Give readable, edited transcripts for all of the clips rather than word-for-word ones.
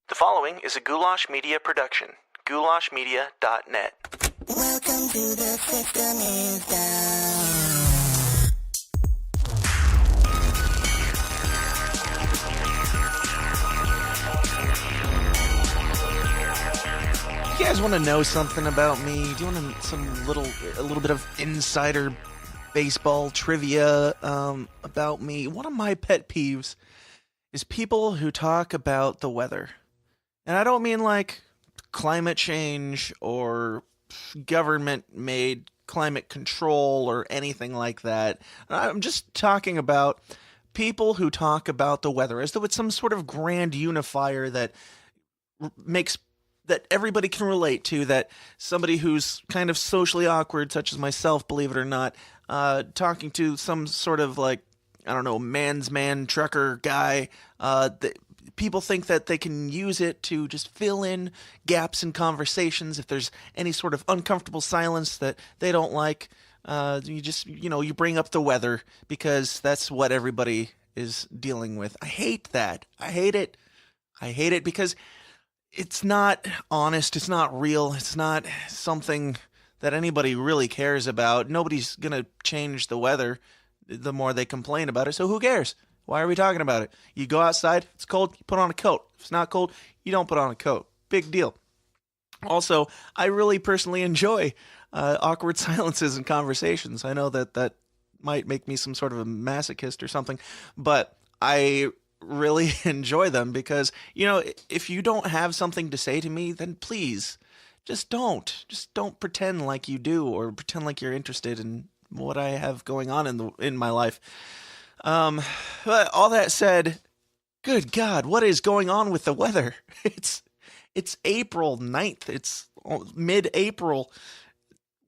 The following is a Goulash Media production. goulashmedia.net. Welcome to the System is Down. You guys want to know something about me? Do you want a little bit of insider baseball trivia about me? One of my pet peeves is people who talk about the weather. And I don't mean like climate change or government-made climate control or anything like that. I'm just talking about people who talk about the weather as though it's some sort of grand unifier that makes that everybody can relate to, that somebody who's kind of socially awkward, such as myself, believe it or not, talking to some sort of like, I don't know, man's man trucker guy, people think that they can use it to just fill in gaps in conversations. If there's any sort of uncomfortable silence that they don't like, you bring up the weather because that's what everybody is dealing with. I hate that. I hate it. I hate it because it's not honest. It's not real. It's not something that anybody really cares about. Nobody's going to change the weather the more they complain about it. So who cares? Why are we talking about it? You go outside, it's cold, you put on a coat. If it's not cold, you don't put on a coat. Big deal. Also, I really personally enjoy awkward silences in conversations. I know that might make me some sort of a masochist or something, but I really enjoy them because, if you don't have something to say to me, then please, just don't. Just don't pretend like you do or pretend like you're interested in what I have going on in my life. But all that said, good God, what is going on with the weather? It's April 9th. It's mid-April.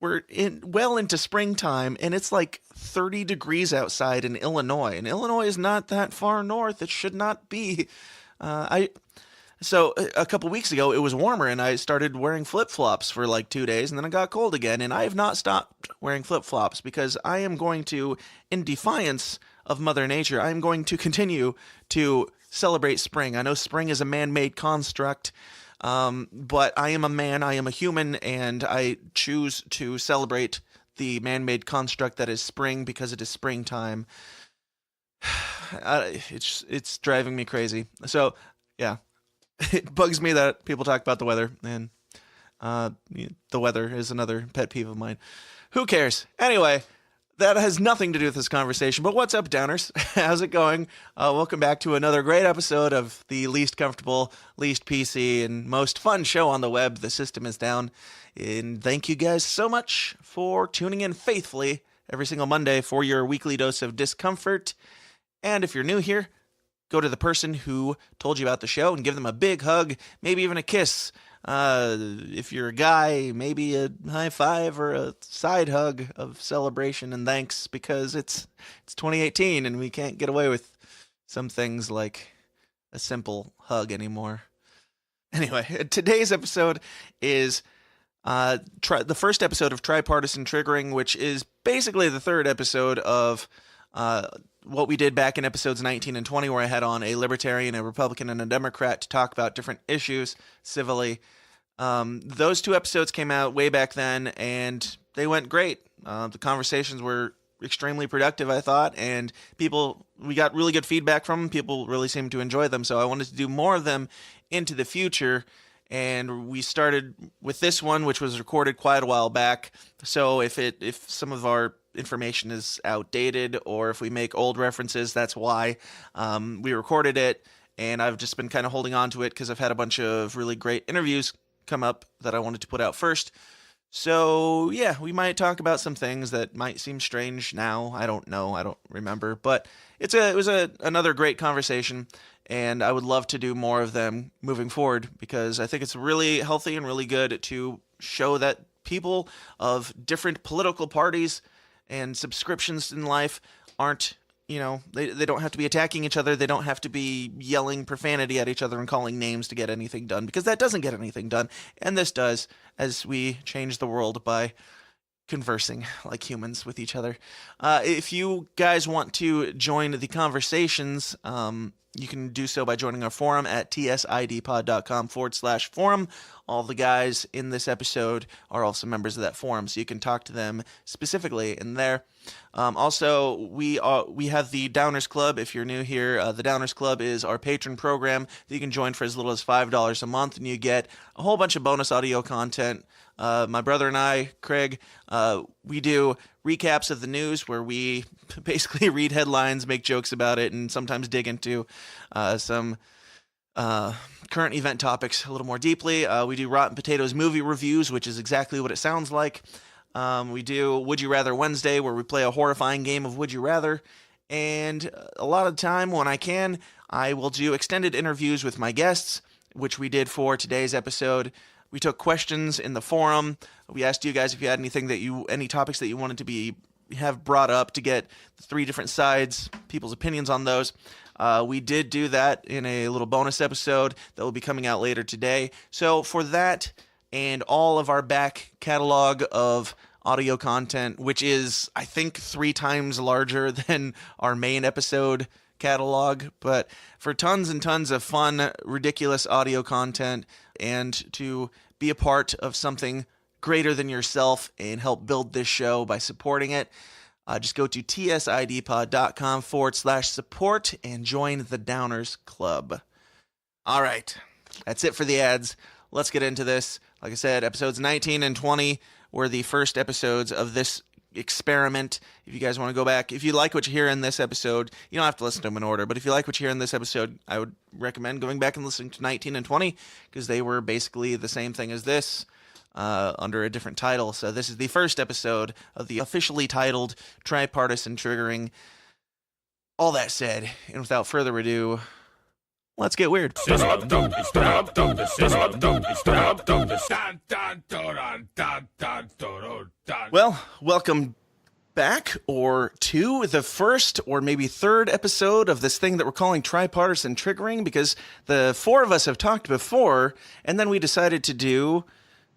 We're well into springtime, and it's like 30 degrees outside in Illinois. And Illinois is not that far north. It should not be. So a couple weeks ago, it was warmer, and I started wearing flip-flops for like 2 days, and then it got cold again. And I have not stopped wearing flip-flops because I am going to, in defiance of Mother Nature, I am going to continue to celebrate spring. I know spring is a man-made construct, but I am a man, I am a human, and I choose to celebrate the man-made construct that is spring because it is springtime. It's driving me crazy. So, yeah. It bugs me that people talk about the weather, and the weather is another pet peeve of mine. Who cares? Anyway, that has nothing to do with this conversation, but what's up, Downers? How's it going? Welcome back to another great episode of the least comfortable, least PC, and most fun show on the web, The System is Down. And thank you guys so much for tuning in faithfully every single Monday for your weekly dose of discomfort. And if you're new here, go to the person who told you about the show and give them a big hug, maybe even a kiss. If you're a guy, maybe a high five or a side hug of celebration and thanks, because it's 2018 and we can't get away with some things like a simple hug anymore. Anyway, today's episode is the first episode of TriPartisan Triggering, which is basically the third episode of what we did back in episodes 19 and 20, where I had on a Libertarian, a Republican, and a Democrat to talk about different issues civilly. Those two episodes came out way back then, and they went great. The conversations were extremely productive, I thought, and we got really good feedback from them. People really seemed to enjoy them, so I wanted to do more of them into the future. And we started with this one, which was recorded quite a while back. So if some of our information is outdated or if we make old references, that's why. We recorded it, and I've just been kind of holding on to it because I've had a bunch of really great interviews come up that I wanted to put out first. So yeah, we might talk about some things that might seem strange now. I don't know. I don't remember. But it was another great conversation, and I would love to do more of them moving forward because I think it's really healthy and really good to show that people of different political parties and subscriptions in life aren't, they don't have to be attacking each other. They don't have to be yelling profanity at each other and calling names to get anything done, because that doesn't get anything done. And this does, as we change the world by conversing like humans with each other. If you guys want to join the conversations, you can do so by joining our forum at tsidpod.com/forum. All the guys in this episode are also members of that forum, so you can talk to them specifically in there. Also, we have the Downers Club. If you're new here, the Downers Club is our patron program that you can join for as little as $5 a month, and you get a whole bunch of bonus audio content. My brother and I, Craig, we do recaps of the news where we basically read headlines, make jokes about it, and sometimes dig into some current event topics a little more deeply. We do Rotten Potatoes movie reviews, which is exactly what it sounds like. We do Would You Rather Wednesday, where we play a horrifying game of Would You Rather. And a lot of the time, when I can, I will do extended interviews with my guests, which we did for today's episode. We took questions in the forum. We asked you guys if you had any topics that you wanted to have brought up to get the three different sides, people's opinions on those. We did do that in a little bonus episode that will be coming out later today. So for that and all of our back catalog of audio content, which is, I think, 3 times larger than our main episode catalog, but for tons and tons of fun, ridiculous audio content, and to be a part of something greater than yourself and help build this show by supporting it, just go to tsidpod.com/support and join the Downers Club. All right, that's it for the ads. Let's get into this. Like I said, episodes 19 and 20 were the first episodes of this experiment. If you guys want to go back, if you like what you hear in this episode, you don't have to listen to them in order, but if you like what you hear in this episode, I would recommend going back and listening to 19 and 20 because they were basically the same thing as this, under a different title. So this is the first episode of the officially titled TriPartisan Triggering. All that said, and without further ado, let's get weird. Well, welcome back, or to the first or maybe third episode of this thing that we're calling Tripartisan Triggering, because the 4 of us have talked before, and then we decided to do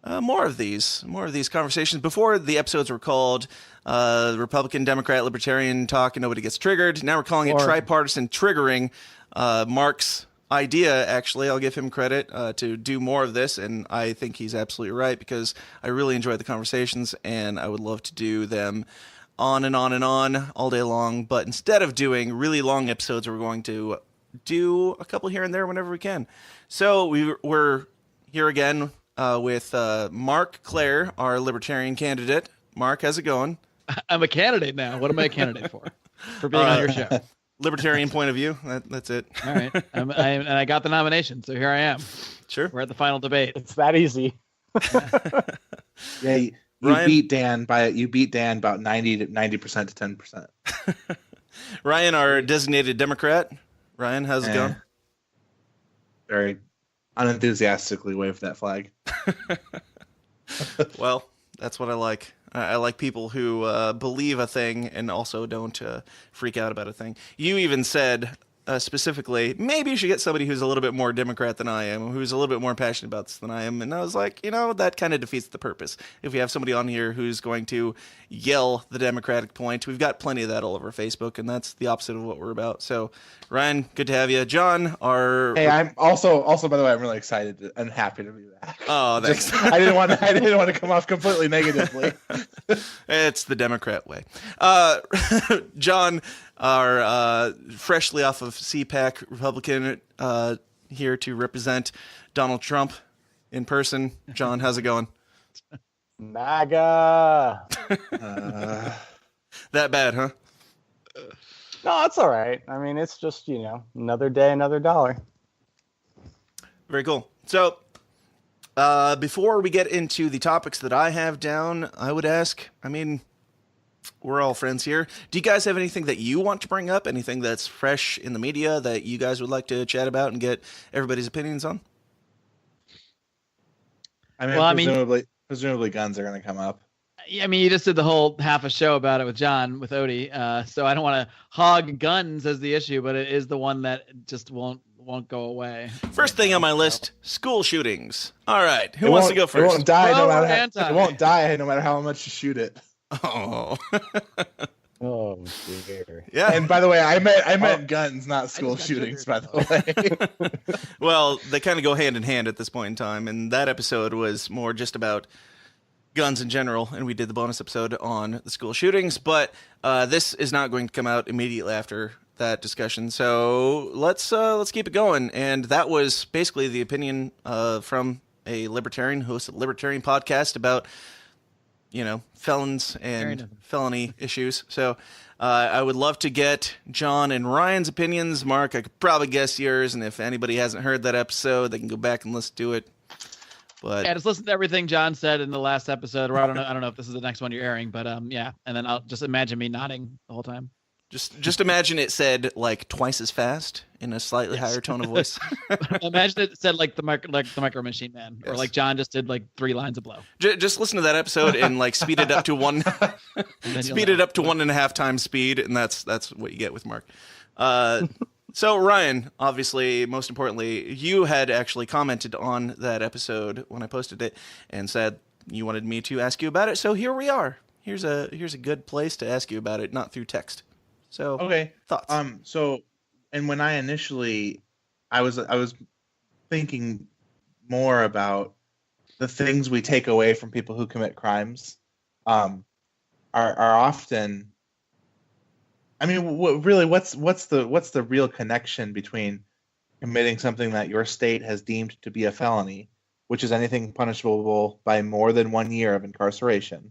more of these conversations. Before, the episodes were called Republican, Democrat, Libertarian Talk, and Nobody Gets Triggered. Now we're calling it Tripartisan Triggering. Mark's idea, actually, I'll give him credit to do more of this, and I think he's absolutely right, because I really enjoyed the conversations, and I would love to do them on and on and on all day long. But instead of doing really long episodes, we're going to do a couple here and there whenever we can. So we're here again with Mark Clare, our Libertarian candidate. Mark, how's it going? I'm a candidate now. What am I a candidate for? For being on your show. Libertarian point of view. That's it. All right. And I got the nomination, so here I am. Sure. We're at the final debate. It's that easy. Yeah, you beat Dan about 90% to 10%. Ryan, our designated Democrat. Ryan, how's it going? Very unenthusiastically wave that flag. Well, that's what I like. I like people who believe a thing and also don't freak out about a thing. You even said specifically, maybe you should get somebody who's a little bit more Democrat than I am, who's a little bit more passionate about this than I am. And I was like, that kind of defeats the purpose. If we have somebody on here who's going to yell the Democratic point, we've got plenty of that all over Facebook, and that's the opposite of what we're about. So, Ryan, good to have you. John, Hey, I'm also by the way, I'm really excited and happy to be back. Oh, thanks. I didn't want to come off completely negatively. It's the Democrat way. John, our freshly off of CPAC Republican, here to represent Donald Trump in person. John, how's it going? MAGA. That bad, huh? No, it's all right. I mean, it's just, another day, another dollar. Very cool. So, before we get into the topics that I have down, I would ask, we're all friends here. Do you guys have anything that you want to bring up? Anything that's fresh in the media that you guys would like to chat about and get everybody's opinions on? Presumably guns are going to come up. You just did the whole half a show about it with John, with Odie. So I don't want to hog guns as the issue, but it is the one that just won't go away. First thing on my list, school shootings. All right, who wants to go first? It won't die no matter how much you shoot it. Oh. Oh dear. Yeah. And by the way, I meant guns, not school got shootings. triggered. By the way, Well, they kind of go hand in hand at this point in time, and that episode was more just about guns in general, and we did the bonus episode on the school shootings. But this is not going to come out immediately after that discussion, so let's keep it going. And that was basically the opinion from a libertarian who hosts a libertarian podcast about felons and felony issues. So I would love to get John and Ryan's opinions. Mark, I could probably guess yours, and if anybody hasn't heard that episode, they can go back and listen to it. But Yeah, just listen to everything John said in the last episode. Or I don't know if this is the next one you're airing, but yeah. And then I'll just imagine me nodding the whole time. just imagine it said like twice as fast in a slightly higher tone of voice. Imagine it said like the Micro Machine Man, or Yes. like John just did like 3 lines of blow. Just listen to that episode and like speed it up to one, And then you'll speed know. it up to 1.5 times speed, and that's what you get with Mark. So Ryan, obviously, most importantly, you had actually commented on that episode when I posted it and said you wanted me to ask you about it. So here we are. Here's a good place to ask you about it, not through text. So okay. thoughts? So, and when I initially, I was thinking more about the things we take away from people who commit crimes, are often. I mean, really, what's the real connection between committing something that your state has deemed to be a felony, which is anything punishable by more than 1 year of incarceration?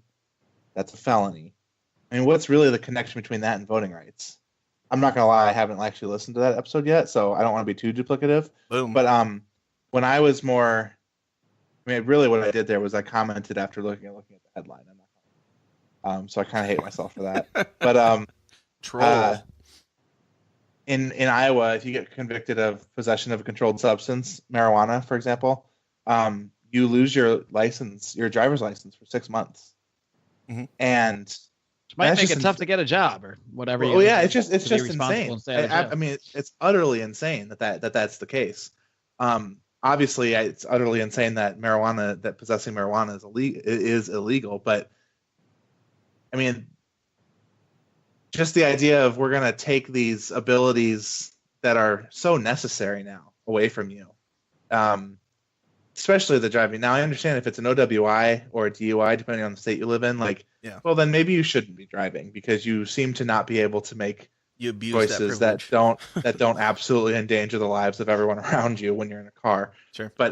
That's a felony. I mean, what's really the connection between that and voting rights? I'm not gonna lie, I haven't actually listened to that episode yet, so I don't want to be too duplicative. Boom. But when I was more, I mean, really, what I did there was I commented after looking at the headline. I'm not. So I kind of hate myself for that. But Troll. in Iowa, if you get convicted of possession of a controlled substance, marijuana, for example, you lose your license, your driver's license, for 6 months. Mhm. And Which might that's make it just tough to get a job or whatever. well, yeah, it's just to be responsible insane. and stay out of jail. I mean, it's utterly insane that's the case. Obviously, it's utterly insane that possessing marijuana is illegal. But I mean, just the idea of we're gonna take these abilities that are so necessary now away from you, especially the driving. Now, I understand if it's an OWI or a DUI, depending on the state you live in. Like, Yeah. well, then maybe you shouldn't be driving because you seem to not be able to make You abuse choices that that privilege. don't absolutely endanger the lives of everyone around you when you're in a car. Sure. But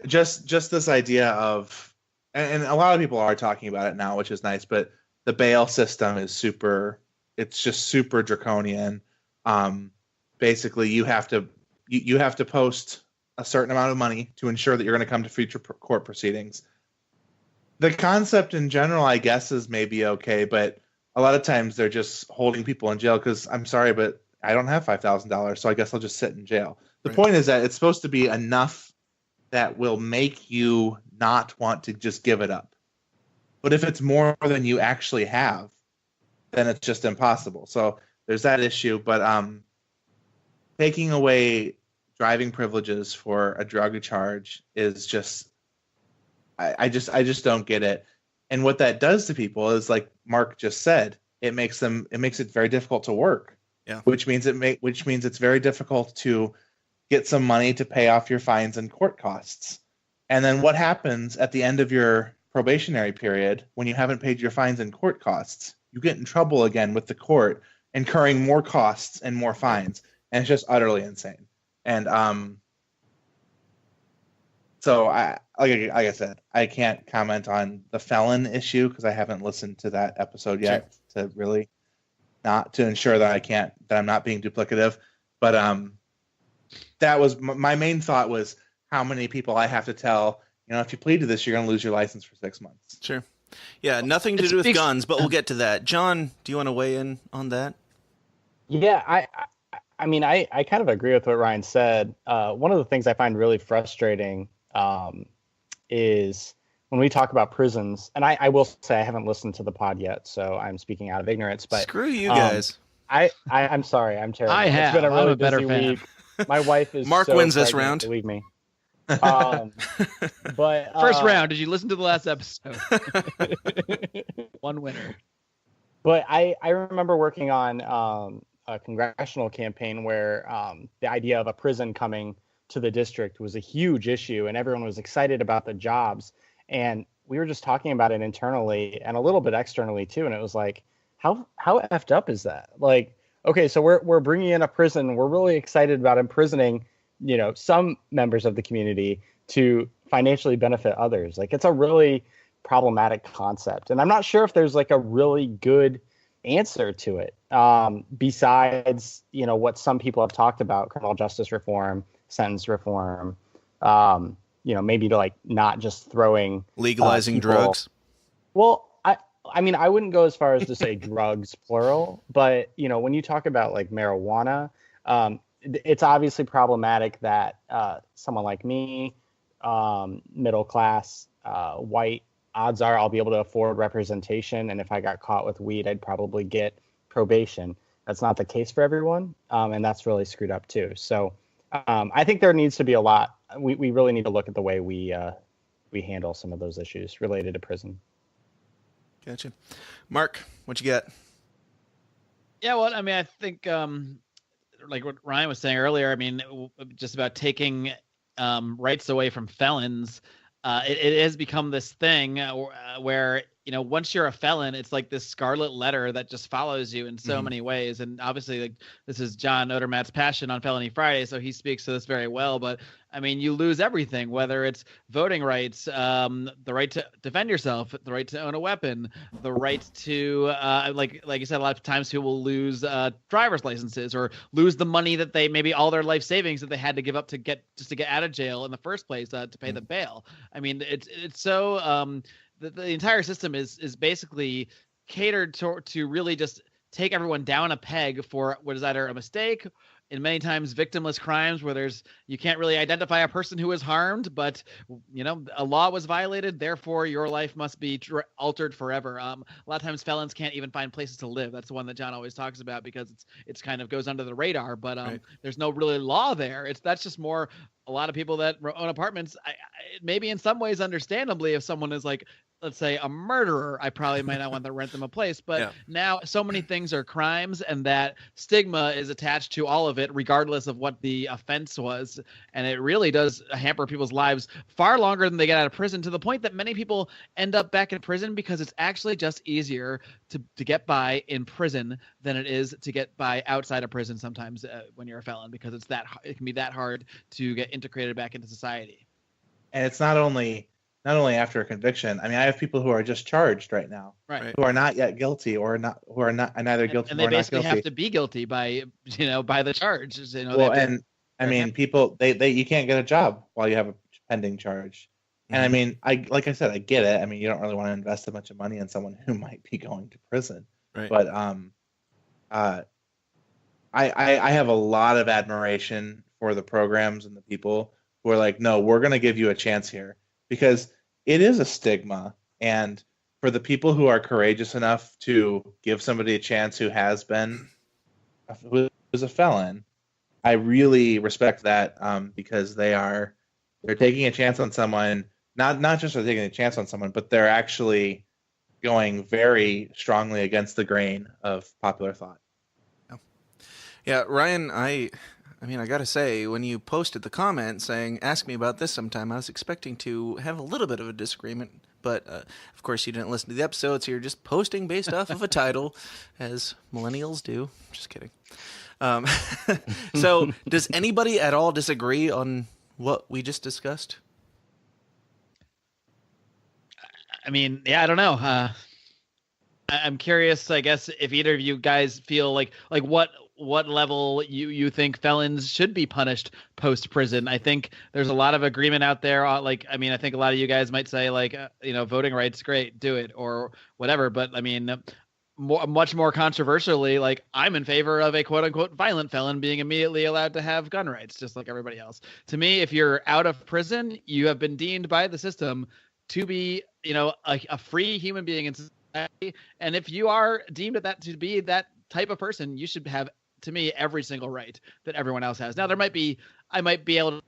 just this idea of, and a lot of people are talking about it now, which is nice. But the bail system is it's just super draconian. Basically, you have to post a certain amount of money to ensure that you're going to come to future court proceedings. The concept in general, I guess, is maybe okay, but a lot of times they're just holding people in jail because, I'm sorry, but I don't have $5,000, so I guess I'll just sit in jail. The Right. point is that it's supposed to be enough that will make you not want to just give it up. But if it's more than you actually have, then it's just impossible. So there's that issue. But taking away driving privileges for a drug charge is just, I just don't get it. And what that does to people is, like Mark just said, it makes it very difficult to work. Yeah. Which means it's very difficult to get some money to pay off your fines and court costs. And then what happens at the end of your probationary period when you haven't paid your fines and court costs? You get in trouble again with the court, incurring more costs and more fines. And it's just utterly insane. And so like I said, I can't comment on the felon issue because I haven't listened to that episode yet to really not to ensure that I'm not being duplicative. But that was my main thought was how many people I have to tell, if you plead to this, you're going to lose your license for 6 months. Sure. Yeah, nothing to do with guns, but we'll get to that. John, do you want to weigh in on that? Yeah, I mean, I kind of agree with what Ryan said. One of the things I find really frustrating is when we talk about prisons, and I will say I haven't listened to the pod yet, so I'm speaking out of ignorance. But Screw you guys. I'm sorry, I'm terrible. I have. It's been a really I'm a better busy fan. week. My wife is Mark so wins this pregnant, round. Believe me. But First round. Did you listen to the last episode? One winner. But I remember working on a congressional campaign where the idea of a prison coming to the district was a huge issue, and everyone was excited about the jobs. And we were just talking about it internally and a little bit externally too. And it was like, how effed up is that? Like, okay, so we're bringing in a prison. We're really excited about imprisoning, some members of the community to financially benefit others. Like, it's a really problematic concept, and I'm not sure if there's like a really good answer to it besides what some people have talked about: criminal justice reform, sentence reform, maybe to like not just throwing Legalizing people. drugs. Well, I mean, I wouldn't go as far as to say drugs plural, but when you talk about like marijuana, it's obviously problematic that someone like me, middle class, white, odds are I'll be able to afford representation, and if I got caught with weed, I'd probably get probation. That's not the case for everyone, and that's really screwed up too. So I think there needs to be a lot. We really need to look at the way we handle some of those issues related to prison. Gotcha. Mark, what you got? Yeah, well, I mean, I think like what Ryan was saying earlier, I mean, just about taking rights away from felons. It has become this thing where, once you're a felon, it's like this scarlet letter that just follows you in so many ways. And obviously, like, this is John Odermatt's passion on Felony Friday, so he speaks to this very well. But I mean, you lose everything, whether it's voting rights, the right to defend yourself, the right to own a weapon, the right to, like you said, a lot of times people will lose driver's licenses or lose the money that they, maybe all their life savings that they had to give up to get out of jail in the first place to pay the bail. I mean, it's so the entire system is basically catered to really just take everyone down a peg for what is either a mistake, and many times victimless crimes where you can't really identify a person who was harmed, but a law was violated, therefore your life must be altered forever. A lot of times felons can't even find places to live. That's the one that John always talks about because it's kind of goes under the radar, but right. There's no really law there. That's just more a lot of people that own apartments. Maybe in some ways, understandably, if someone is like, let's say, a murderer, I probably might not want to rent them a place. But now so many things are crimes, and that stigma is attached to all of it, regardless of what the offense was. And it really does hamper people's lives far longer than they get out of prison, to the point that many people end up back in prison because it's actually just easier to get by in prison than it is to get by outside of prison sometimes when you're a felon, because it can be that hard to get integrated back into society. And it's not only after a conviction. I mean, I have people who are just charged right now, right, who are not yet guilty or not, who are not neither guilty and nor they basically not guilty. have to be guilty by the charge. Well, and I mean, people you can't get a job while you have a pending charge. And I mean, like I said, I get it. I mean, you don't really want to invest a bunch of money in someone who might be going to prison. Right. But I have a lot of admiration for the programs and the people who are like, no, we're going to give you a chance here, because it is a stigma. And for the people who are courageous enough to give somebody a chance who is a felon, I really respect that, because they're taking a chance on someone. Not just are taking a chance on someone, but they're actually going very strongly against the grain of popular thought. Yeah, Ryan, I mean, I gotta say, when you posted the comment saying, ask me about this sometime, I was expecting to have a little bit of a disagreement, but of course you didn't listen to the episode, so you're just posting based off of a title, as millennials do. Just kidding. So, does anybody at all disagree on what we just discussed? I mean, yeah, I don't know. I'm curious, I guess, if either of you guys feel like what level you think felons should be punished post prison. I think there's a lot of agreement out there. I think a lot of you guys might say voting rights, great, do it, or whatever. But I mean, much more controversially, like, I'm in favor of a quote unquote violent felon being immediately allowed to have gun rights, just like everybody else. To me, if you're out of prison, you have been deemed by the system to be, a free human being in society. And if you are deemed to be that type of person, you should have, to me, every single right that everyone else has. Now, I might be able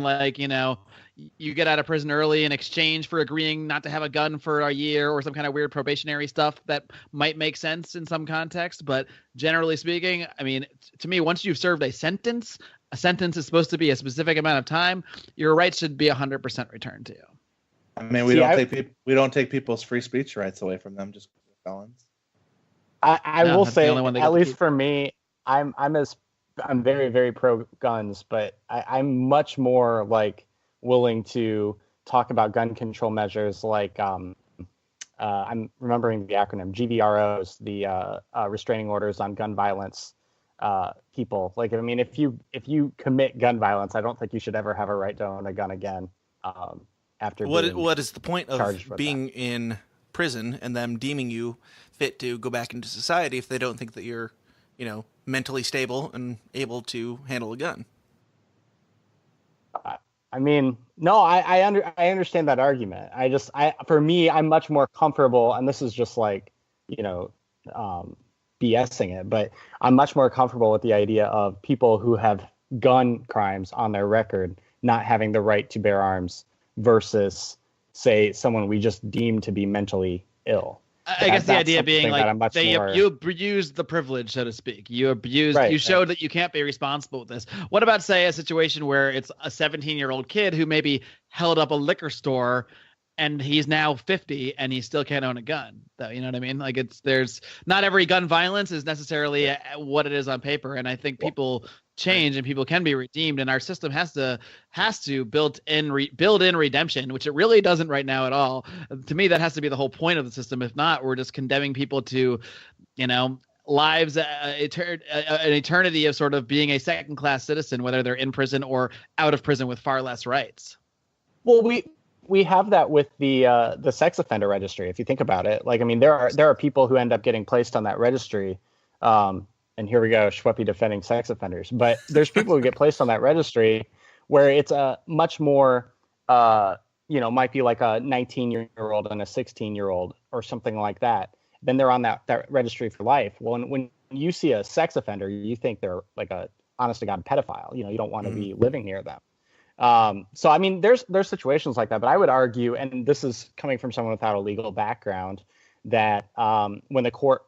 like, you get out of prison early in exchange for agreeing not to have a gun for a year or some kind of weird probationary stuff that might make sense in some context. But generally speaking, I mean, to me, once you've served a sentence is supposed to be a specific amount of time. Your rights should be 100% returned to you. I mean, we don't take people's free speech rights away from them just because they're felons. I will say, at least keep. for me, I'm very, very pro guns, but I'm much more like willing to talk about gun control measures like I'm remembering the acronym GVROs, the restraining orders on gun violence people. Like, I mean, if you commit gun violence, I don't think you should ever have a right to own a gun again. After what is the point of being that. in prison and them deeming you fit to go back into society if they don't think that you're, mentally stable and able to handle a gun? I mean, no, I understand that argument. For me, I'm much more comfortable, and this is just like, BSing it, but I'm much more comfortable with the idea of people who have gun crimes on their record not having the right to bear arms versus, say, someone we just deem to be mentally ill. I guess the idea being like you abused the privilege, so to speak. You showed that you can't be responsible with this. What about, say, a situation where it's a 17-year-old kid who maybe held up a liquor store and he's now 50 and he still can't own a gun? You know what I mean? Like, there's not every gun violence is necessarily what it is on paper. And I think people change and people can be redeemed, and our system has to build in redemption, which it really doesn't right now at all. To me, that has to be the whole point of the system. If not, we're just condemning people to, lives, an eternity of sort of being a second-class citizen, whether they're in prison or out of prison with far less rights. Well, we have that with the sex offender registry. If you think about it, like, I mean, there are people who end up getting placed on that registry. And here we go, Schweppy defending sex offenders. But there's people who get placed on that registry where it's a much more, might be like a 19-year-old and a 16-year-old or something like that. Then they're on that registry for life. Well, when you see a sex offender, you think they're like a honest-to-God pedophile. You don't want to be living near them. So, I mean, there's situations like that. But I would argue, and this is coming from someone without a legal background, that when the court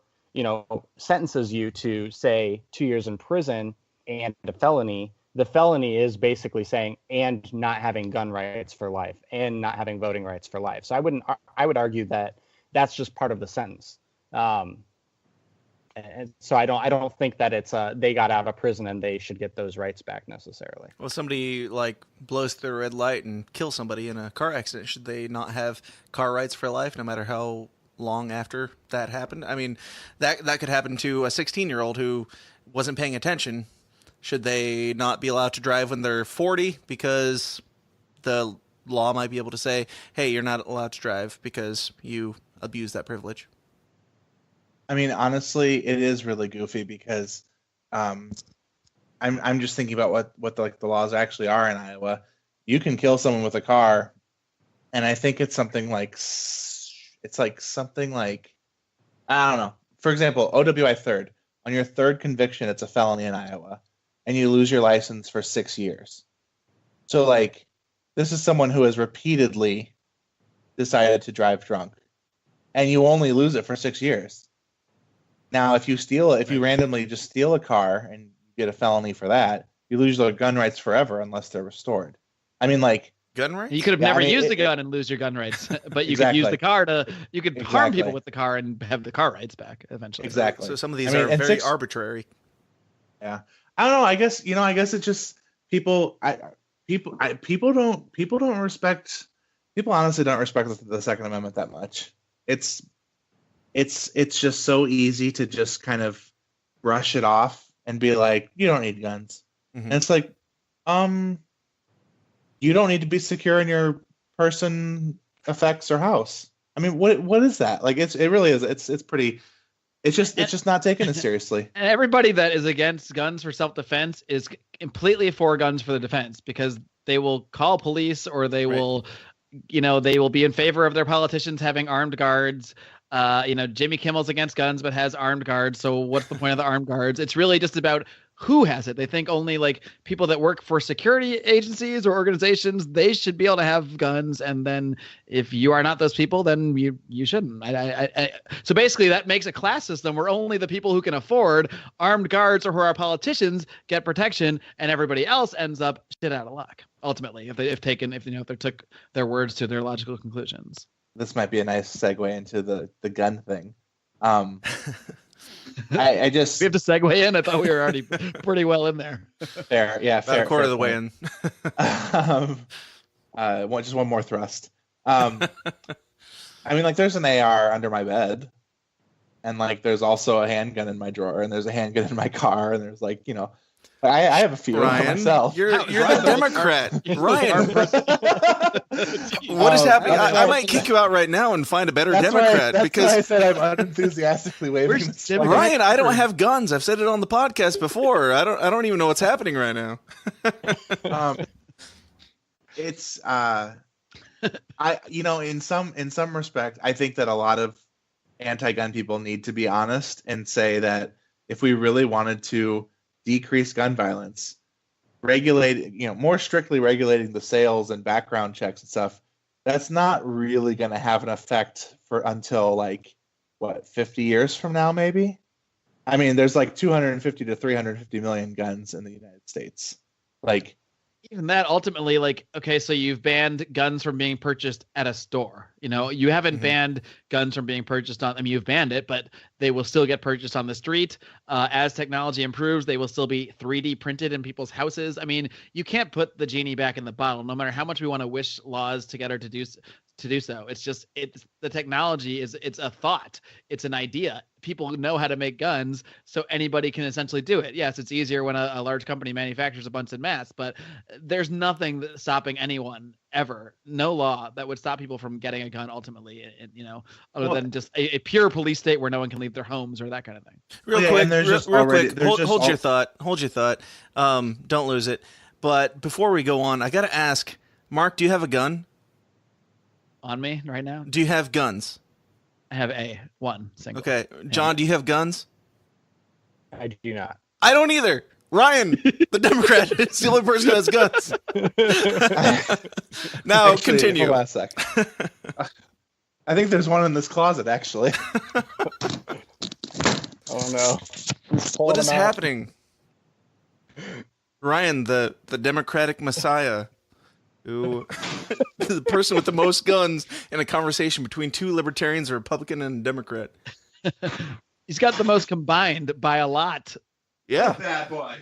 sentences you to, say, 2 years in prison and a felony, the felony is basically saying, and not having gun rights for life and not having voting rights for life. So I would argue that that's just part of the sentence. And so I don't think that it's they got out of prison and they should get those rights back necessarily. Well, somebody like blows through a red light and kills somebody in a car accident. Should they not have car rights for life, no matter how long after that happened? I mean, that could happen to a 16-year-old who wasn't paying attention. Should they not be allowed to drive when they're 40 because the law might be able to say, hey, you're not allowed to drive because you abused that privilege? I mean, honestly, it is really goofy because I'm just thinking about what the laws actually are in Iowa. You can kill someone with a car, and I think it's something like I don't know. For example, OWI third. On your third conviction, it's a felony in Iowa, and you lose your license for 6 years. So, like, this is someone who has repeatedly decided to drive drunk, and you only lose it for 6 years. Now, if you randomly just steal a car and you get a felony for that, you lose your gun rights forever unless they're restored. I mean, like, gun rights? You could have never used a gun and lose your gun rights, but you could use the car you could harm people with the car and have the car rights back eventually. Exactly. So some of these are very arbitrary. Yeah. I don't know. I guess it's just people don't respect, people honestly don't respect the Second Amendment that much. It's just so easy to just kind of brush it off and be like, you don't need guns. Mm-hmm. And it's like, you don't need to be secure in your person, effects, or house. I mean, what is that? Like, it really is. It's pretty. It's just not taking it seriously. And everybody that is against guns for self-defense is completely for guns for the defense, because they will call police, or they will, they will be in favor of their politicians having armed guards. Jimmy Kimmel's against guns but has armed guards. So what's the point of the armed guards? It's really just about who has it. They think only like people that work for security agencies or organizations, they should be able to have guns. And then if you are not those people, then you shouldn't. So basically that makes a class system where only the people who can afford armed guards or who are politicians get protection, and everybody else ends up shit out of luck. Ultimately, if they took their words to their logical conclusions. This might be a nice segue into the gun thing. I just we have to segue in. I thought we were already pretty well in there. Fair, yeah, fair. About a quarter of the way way in. Just one more thrust. I mean, like, there's an AR under my bed, and like, there's also a handgun in my drawer, and there's a handgun in my car, and there's like, I have a few myself. You're the Democrat, Ryan. What is happening? I might kick you out right now and find a better Democrat because why I said I'm unenthusiastically waving this flag. Ryan, I don't have guns. I've said it on the podcast before. I don't even know what's happening right now. It's in some respect, I think that a lot of anti-gun people need to be honest and say that if we really wanted to decrease gun violence, more strictly regulating the sales and background checks and stuff, that's not really going to have an effect for until 50 years from now, maybe. I mean, there's like 250 to 350 million guns in the United States. Like, even that ultimately, okay, so you've banned guns from being purchased at a store. You haven't banned guns from being purchased on, you've banned it, but they will still get purchased on the street. As technology improves, they will still be 3D printed in people's houses. I mean, you can't put the genie back in the bottle, no matter how much we want to wish laws together to do so. It's the technology it's a thought. It's an idea. People know how to make guns, so anybody can essentially do it. Yes, it's easier when a large company manufactures a bunch in mass, but there's nothing stopping anyone ever. No law that would stop people from getting a gun ultimately, other than just a pure police state where no one can leave their homes or that kind of thing. Real quick. Hold your thought. Don't lose it. But before we go on, I got to ask, Mark, do you have a gun? On me right now? Do you have guns? I have one single. Okay. John, do you have guns? I do not. I don't either. Ryan, the Democrat, is the only person who has guns. Now, actually, continue. Hold on a sec. I think there's one in this closet, actually. Oh, no. What is happening? Ryan, the Democratic Messiah, who the person with the most guns in a conversation between two libertarians, a Republican and a Democrat. He's got the most combined by a lot. Yeah. Bad boy.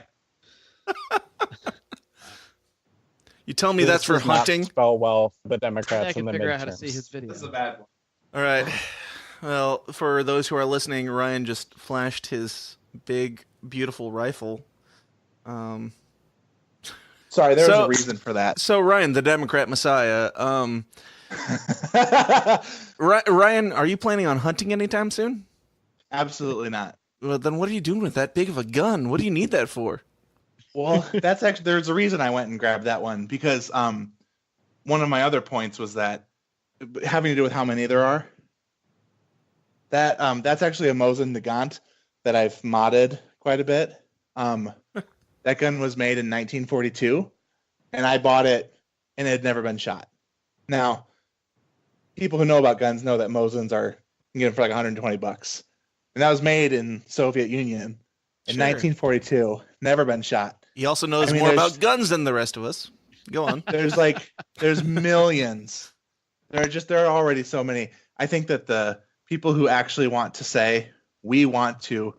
You tell me that's for hunting? Not spell well for the Democrats. I can in the figure out midterms. how to see his video. This is a bad one. All right. Well, for those who are listening, Ryan just flashed his big, beautiful rifle. Sorry, there was a reason for that. So, Ryan, the Democrat Messiah. Ryan, are you planning on hunting anytime soon? Absolutely not. Well, then what are you doing with that big of a gun? What do you need that for? Well, that's actually, there's a reason I went and grabbed that one, because one of my other points was that having to do with how many there are. That's actually a Mosin Nagant that I've modded quite a bit. That gun was made in 1942, and I bought it, and it had never been shot. Now, people who know about guns know that Mosins you can get them for like $120. And that was made in Soviet Union in 1942. Never been shot. He also knows more about guns than the rest of us. Go on. There's millions. There are already so many. I think that the people who actually want to say we want to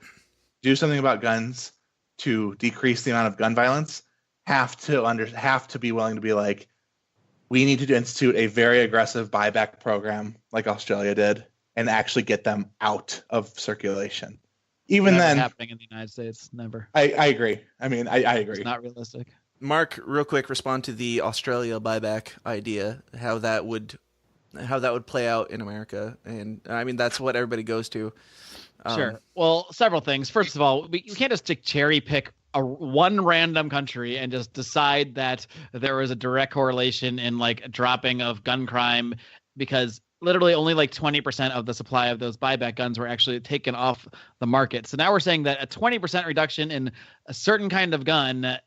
do something about guns to decrease the amount of gun violence have to be willing to be like, we need to institute a very aggressive buyback program like Australia did and actually get them out of circulation. Even never then, happening in the United States, never. I agree. I mean, I agree. It's not realistic. Mark, real quick, respond to the Australia buyback idea. How that would play out in America, and I mean that's what everybody goes to. Sure. Well, several things. First of all, you can't just cherry pick one random country and just decide that there was a direct correlation in like a dropping of gun crime, because literally only like 20% of the supply of those buyback guns were actually taken off the market. So now we're saying that a 20% reduction in a certain kind of gun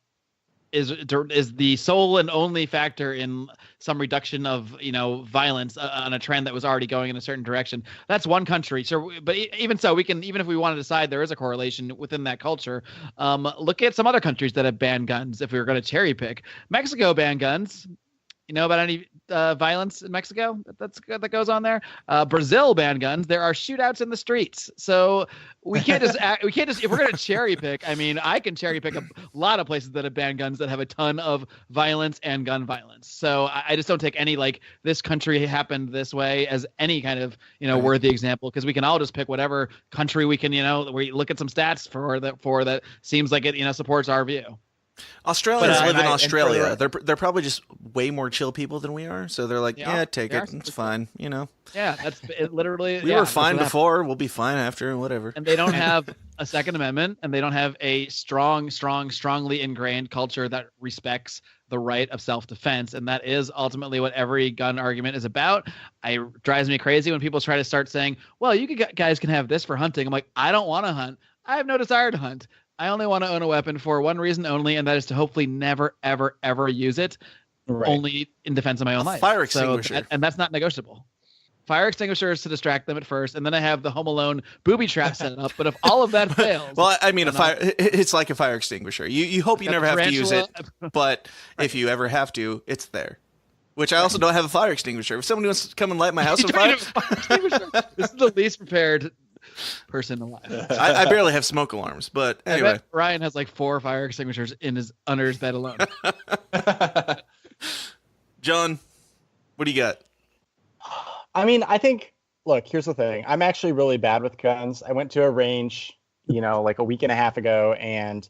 is the sole and only factor in some reduction of violence on a trend that was already going in a certain direction. That's one country. So, but even so, we can, even if we want to decide there is a correlation within that culture, look at some other countries that have banned guns. If we were going to cherry pick, Mexico banned guns. You know about any violence in Mexico that goes on there? Brazil banned guns. There are shootouts in the streets. So we can't just if we're going to cherry pick. I mean, I can cherry pick a lot of places that have banned guns that have a ton of violence and gun violence. So I just don't take any like this country happened this way as any kind of worthy example, because we can all just pick whatever country we can we look at some stats for that seems like it supports our view. Australians live in Australia. They're probably just way more chill people than we are. So they're like, take it. It's fine. Yeah, that's it. Literally, we were fine before. We'll be fine after. Whatever. And they don't have a Second Amendment, and they don't have a strongly ingrained culture that respects the right of self-defense, and that is ultimately what every gun argument is about. It drives me crazy when people try to start saying, "Well, guys can have this for hunting." I'm like, I don't want to hunt. I have no desire to hunt. I only want to own a weapon for one reason only, and that is to hopefully never, ever, ever use it, only in defense of my own life. Fire extinguisher. And that's not negotiable. Fire extinguishers to distract them at first, and then I have the Home Alone booby trap set up. But if all of that fails, well, I mean, it's like a fire extinguisher. You hope you never have to use it, but if you ever have to, it's there. Which I also don't have a fire extinguisher. If somebody wants to come and light my house on fire, this is the least prepared person alive. I barely have smoke alarms, but anyway. I bet Ryan has like 4 fire extinguishers under his bed alone. John, what do you got? I mean, I think, look, here's the thing. I'm actually really bad with guns. I went to a range, like a week and a half ago and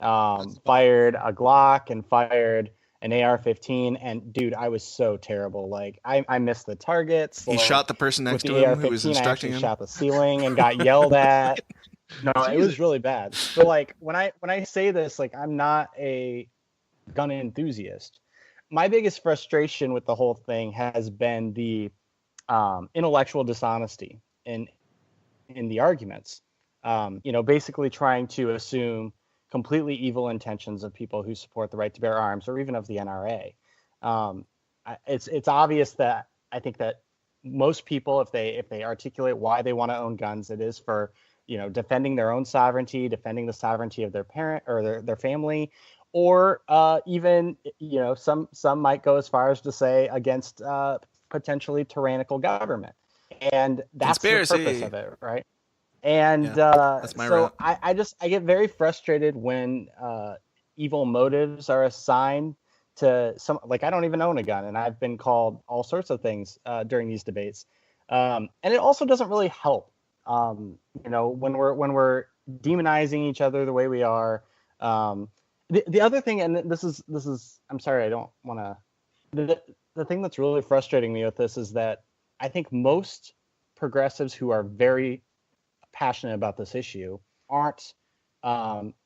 fired a Glock and fired an AR-15, and dude, I was so terrible. Like, I missed the targets. He shot the person next to him who was instructing him. Shot the ceiling and got yelled at. No, it was really bad. So, like, when I say this, like, I'm not a gun enthusiast. My biggest frustration with the whole thing has been the intellectual dishonesty in the arguments. Basically trying to assume completely evil intentions of people who support the right to bear arms, or even of the NRA. It's obvious that I think that most people, if they articulate why they want to own guns, it is for defending their own sovereignty, defending the sovereignty of their parent or their family, or even some might go as far as to say against potentially tyrannical government, and that's Conspiracy. The purpose of it, right? And that's my route. I get very frustrated when evil motives are assigned to some. Like, I don't even own a gun, and I've been called all sorts of things during these debates, and it also doesn't really help. When we're demonizing each other the way we are. The other thing, and this is I'm sorry, I don't want to. The thing that's really frustrating me with this is that I think most progressives who are very passionate about this issue aren't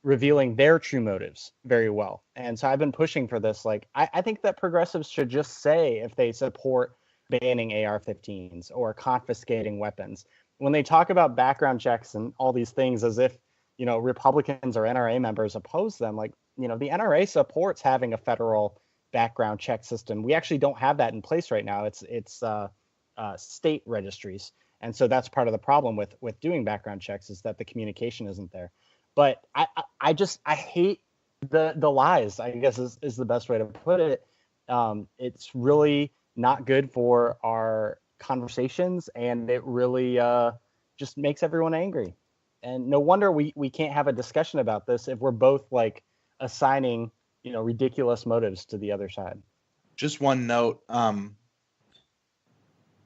revealing their true motives very well. And so I've been pushing for this. Like, I think that progressives should just say if they support banning AR-15s or confiscating weapons. When they talk about background checks and all these things as if, Republicans or NRA members oppose them, like, the NRA supports having a federal background check system. We actually don't have that in place right now. It's state registries. And so that's part of the problem with doing background checks, is that the communication isn't there. But I hate the lies, I guess is the best way to put it. It's really not good for our conversations, and it really just makes everyone angry. And no wonder we can't have a discussion about this if we're both like assigning, ridiculous motives to the other side. Just one note.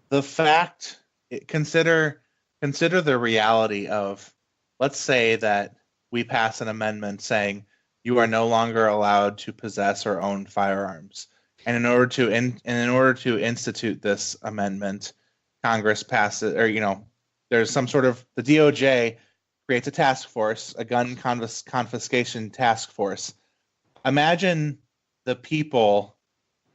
The fact, consider the reality of, let's say that we pass an amendment saying you are no longer allowed to possess or own firearms. And in order to institute this amendment, Congress passes, or there's some sort of, the DOJ creates a task force, a gun confiscation task force. Imagine the people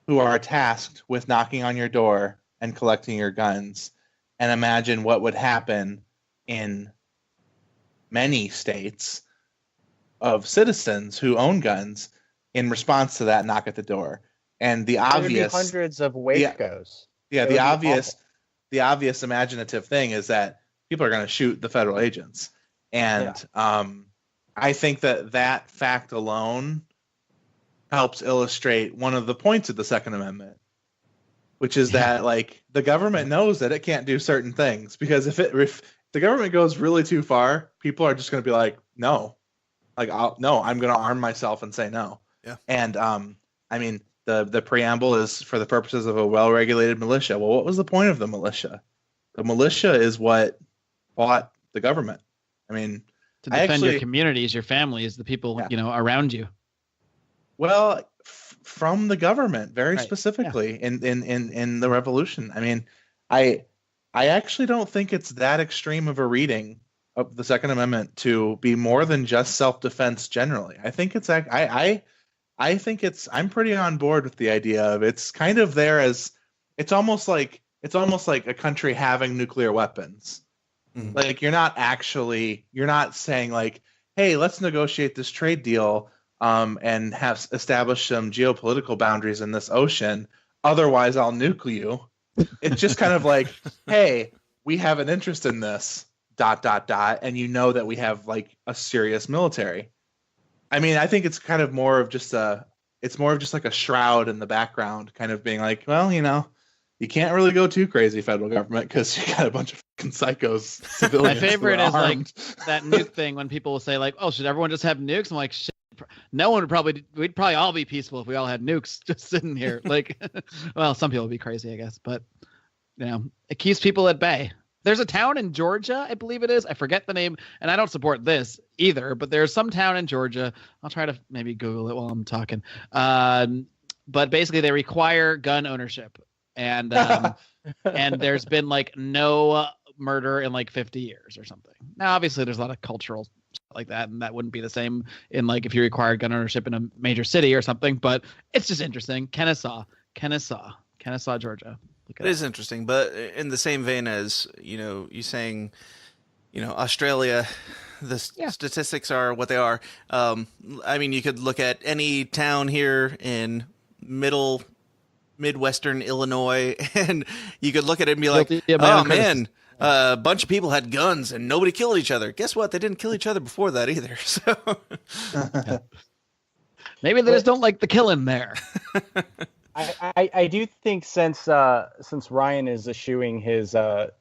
who are tasked with knocking on your door and collecting your guns, and imagine what would happen in many states of citizens who own guns in response to that knock at the door. And the There would be obvious, hundreds of Wacos. yeah, It the would be obvious, awful. the obvious imaginative thing is that people are going to shoot the federal agents, and I think that fact alone helps illustrate one of the points of the Second Amendment, which is that like the government knows that it can't do certain things, because if the government goes really too far, people are just going to be like, no, like I'm going to arm myself and say no. Yeah. And I mean, the preamble is for the purposes of a well-regulated militia. Well, what was the point of the militia? The militia is what fought the government. I mean, To defend your communities, your families, the people around you. Well, from the government, very Right. specifically in the revolution. I mean, I actually don't think it's that extreme of a reading of the Second Amendment to be more than just self-defense generally. I think it's I think I'm pretty on board with the idea of it's kind of there as it's almost like a country having nuclear weapons. Mhm. Like you're not saying like, hey, let's negotiate this trade deal and have established some geopolitical boundaries in this ocean. Otherwise, I'll nuke you. It's just kind of like, hey, we have an interest in this, ... And you know that we have like a serious military. I mean, I think it's kind of more of just like a shroud in the background, kind of being like, well, you can't really go too crazy, federal government, because you got a bunch of fucking psychos. Civilians My favorite who are is like armed. that nuke thing when people will say like, "Oh, should everyone just have nukes?" I'm like, "Shit, no one would we'd probably all be peaceful if we all had nukes just sitting here." Like, well, some people would be crazy, I guess, but it keeps people at bay. There's a town in Georgia, I believe it is. I forget the name, and I don't support this either, but there's some town in Georgia. I'll try to maybe Google it while I'm talking. But basically, they require gun ownership, and there's been like no murder in like 50 years or something. Now, obviously, there's a lot of cultural stuff like that, and that wouldn't be the same in like if you required gun ownership in a major city or something. But it's just interesting. Kennesaw, Georgia. It is interesting, but in the same vein as you saying, Australia, the statistics are what they are. I mean, you could look at any town here in Midwestern Illinois, and you could look at it and be like, "Oh man, a bunch of people had guns and nobody killed each other." Guess what? They didn't kill each other before that either. So maybe they just don't like the killing there. I do think since Ryan is eschewing his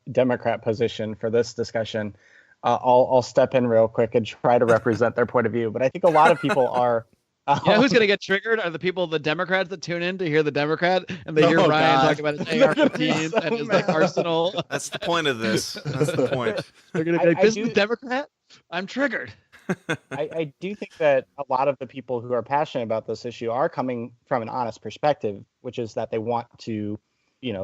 Democrat position for this discussion, I'll step in real quick and try to represent their point of view. But I think a lot of people are. You know who's going to get triggered are the Democrats that tune in to hear the Democrat and they hear Ryan talk about his AR-15s and his like arsenal. That's the point of this. That's the point. They're going to be like, "This is Democrat? I'm triggered." I do think that a lot of the people who are passionate about this issue are coming from an honest perspective, which is that they want to,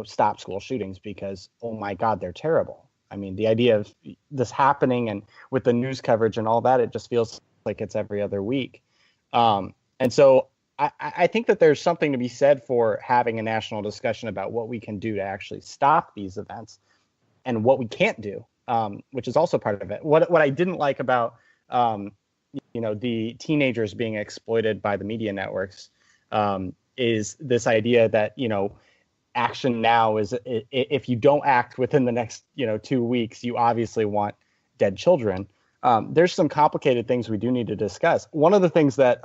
stop school shootings because, oh my God, they're terrible. I mean, the idea of this happening and with the news coverage and all that, it just feels like it's every other week. And so I think that there's something to be said for having a national discussion about what we can do to actually stop these events and what we can't do, which is also part of it. What I didn't like about the teenagers being exploited by the media networks is this idea that, action now is if you don't act within the next, 2 weeks, you obviously want dead children. There's some complicated things we do need to discuss. One of the things that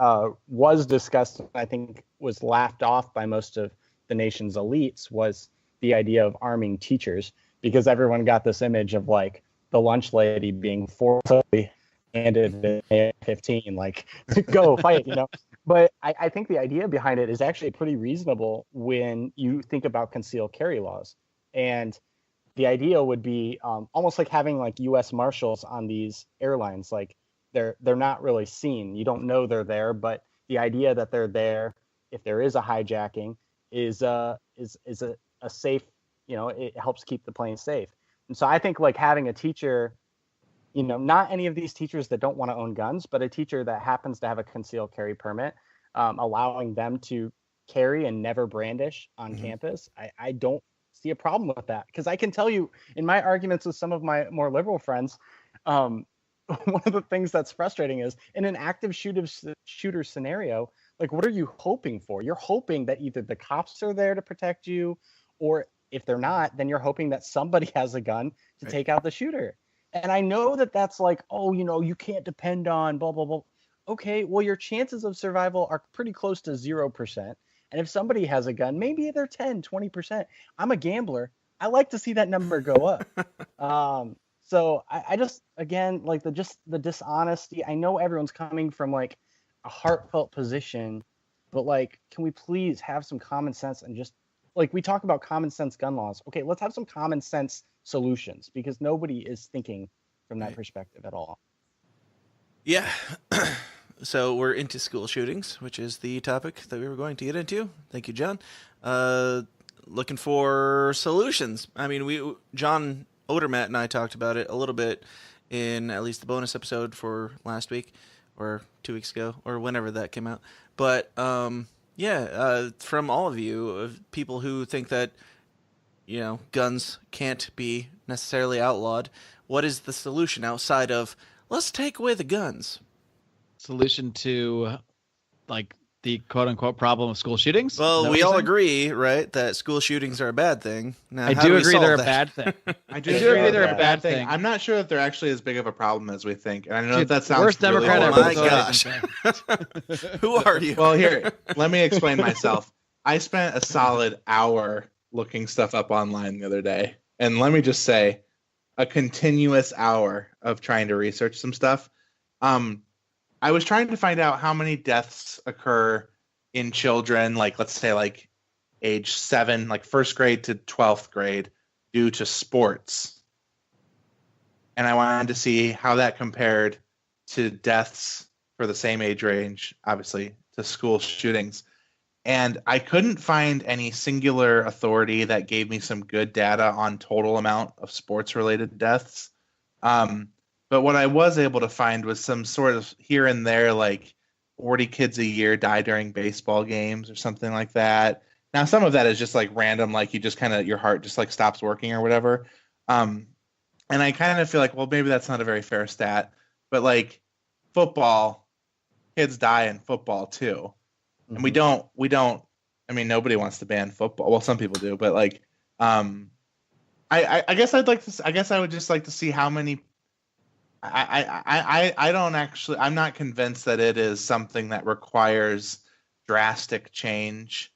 was discussed, I think was laughed off by most of the nation's elites, was the idea of arming teachers, because everyone got this image of like the lunch lady being forcibly handed an AR-15, like, go fight, But I think the idea behind it is actually pretty reasonable when you think about concealed carry laws. And the idea would be almost like having like U.S. Marshals on these airlines. Like they're not really seen. You don't know they're there, but the idea that they're there if there is a hijacking is a safe, it helps keep the plane safe. And so I think like having a teacher, not any of these teachers that don't want to own guns, but a teacher that happens to have a concealed carry permit, allowing them to carry and never brandish on campus. I don't see a problem with that. Because I can tell you in my arguments with some of my more liberal friends, one of the things that's frustrating is in an active shooter scenario, like, what are you hoping for? You're hoping that either the cops are there to protect you, or if they're not, then you're hoping that somebody has a gun to take out the shooter. And I know that that's like, oh, you can't depend on blah, blah, blah. Okay, well, your chances of survival are pretty close to 0%. And if somebody has a gun, maybe they're 10, 20%. I'm a gambler. I like to see that number go up. So I just, again, like the dishonesty. I know everyone's coming from like a heartfelt position, but like, can we please have some common sense and just like we talk about common sense gun laws. Okay, let's have some common sense solutions because nobody is thinking from that perspective at all. Yeah. So we're into school shootings, which is the topic that we were going to get into. Thank you, John. Looking for solutions. I mean, John Odermatt and I talked about it a little bit in at least the bonus episode for last week or 2 weeks ago or whenever that came out. But from all of you, people who think that, guns can't be necessarily outlawed, what is the solution outside of let's take away the guns? Solution to like the quote unquote problem of school shootings? Well, we all agree, right, that school shootings are a bad thing. Now, I do agree they're a bad thing. I do agree they're a bad thing. I'm not sure that they're actually as big of a problem as we think. And I know that sounds worst really Democrat horrible. ever. Oh my gosh. Who are you? Well, here, let me explain myself. I spent a solid hour looking stuff up online the other day. And let me just say, a continuous hour of trying to research some stuff. I was trying to find out how many deaths occur in children, like let's say like age 7, like 1st grade to 12th grade due to sports. And I wanted to see how that compared to deaths for the same age range, obviously, to school shootings. And I couldn't find any singular authority that gave me some good data on total amount of sports-related deaths. But what I was able to find was some sort of here and there, like 40 kids a year die during baseball games or something like that. Now, some of that is just like random, like you just kind of, your heart just like stops working or whatever. And I kind of feel like, well, maybe that's not a very fair stat, but like football, kids die in football too. Mm-hmm. And we don't, I mean, nobody wants to ban football. Well, some people do, but like, I guess I would just like to see how many. I don't actually. I'm not convinced that it is something that requires drastic change.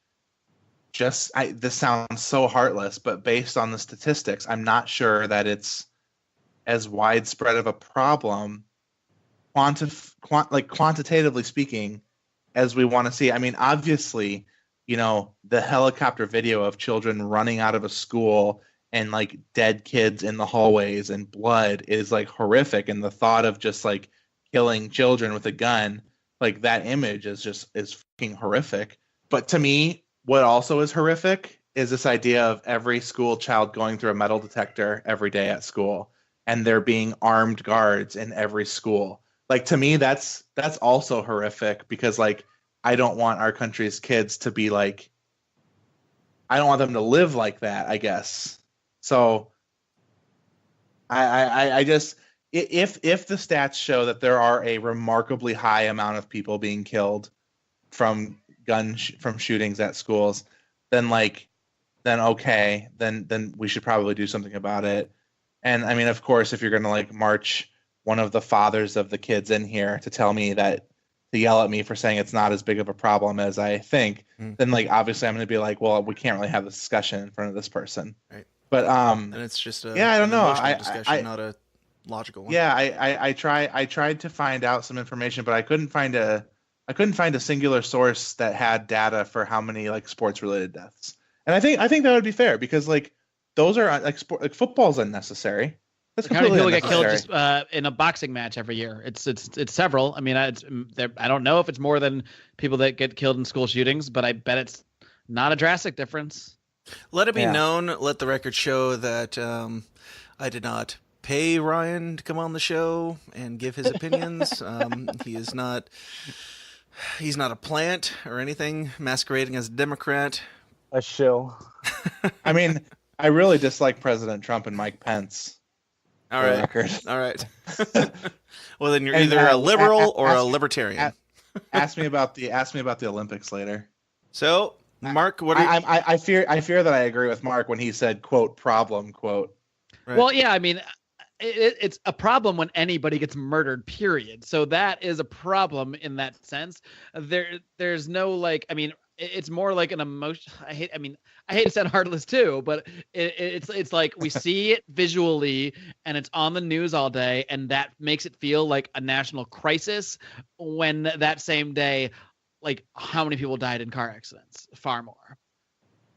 This sounds so heartless, but based on the statistics, I'm not sure that it's as widespread of a problem, quantitatively speaking, as we want to see. I mean, obviously, the helicopter video of children running out of a school and like dead kids in the hallways and blood is like horrific. And the thought of just like killing children with a gun, like that image is fucking horrific. But to me, what also is horrific is this idea of every school child going through a metal detector every day at school and there being armed guards in every school. Like, to me, that's also horrific because like, I don't want our country's kids to be like, I don't want them to live like that, I guess. So I just, if the stats show that there are a remarkably high amount of people being killed from from shootings at schools, then okay, then we should probably do something about it. And I mean, of course, if you're going to like march one of the fathers of the kids in here to yell at me for saying it's not as big of a problem as I think, then like obviously I'm going to be like, well, we can't really have this discussion in front of this person. Right. But and it's just I don't know. Discussion, not a logical one. Yeah, I tried to find out some information, but I couldn't find a singular source that had data for how many like sports related deaths. And I think that would be fair because like those are like football's unnecessary. That's how many people get killed unnecessary. just in a boxing match every year? It's several. I mean, I don't know if it's more than people that get killed in school shootings, but I bet it's not a drastic difference. Let it be known, let the record show that I did not pay Ryan to come on the show and give his opinions. He's not a plant or anything masquerading as a Democrat. A shill. I mean, I really dislike President Trump and Mike Pence. All For the right. record. All right. Well, then you're And, either a liberal or a ask- libertarian. Ask me about the Olympics later. So, Mark, what are you? I fear that I agree with Mark when he said quote problem quote. Right. Well, yeah, I mean, it's a problem when anybody gets murdered, period. So that is a problem in that sense. There's no like, I mean, it's more like an emotion. I hate to sound heartless too, but it's like we see it visually and it's on the news all day, and that makes it feel like a national crisis when that same day, like how many people died in car accidents? Far more.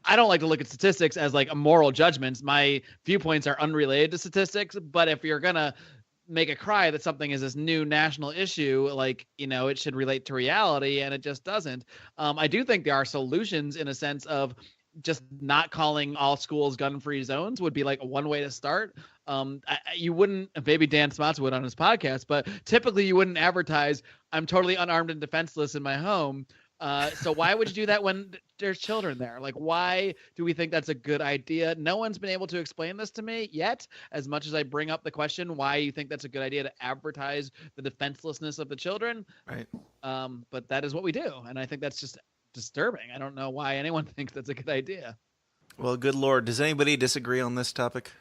I don't like to look at statistics as like a moral judgments. My viewpoints are unrelated to statistics, but if you're gonna make a cry that something is this new national issue, like, you know, it should relate to reality, and it just doesn't. I do think there are solutions in a sense of just not calling all schools gun-free zones would be like one way to start. You wouldn't, maybe Dan Smots would on his podcast, but typically you wouldn't advertise, I'm totally unarmed and defenseless in my home. So why would you do that when there's children there? Like, why do we think that's a good idea? No one's been able to explain this to me yet, as much as I bring up the question, why you think that's a good idea to advertise the defenselessness of the children. Right. But that is what we do. And I think that's just disturbing. I don't know why anyone thinks that's a good idea. Well, good Lord. Does anybody disagree on this topic?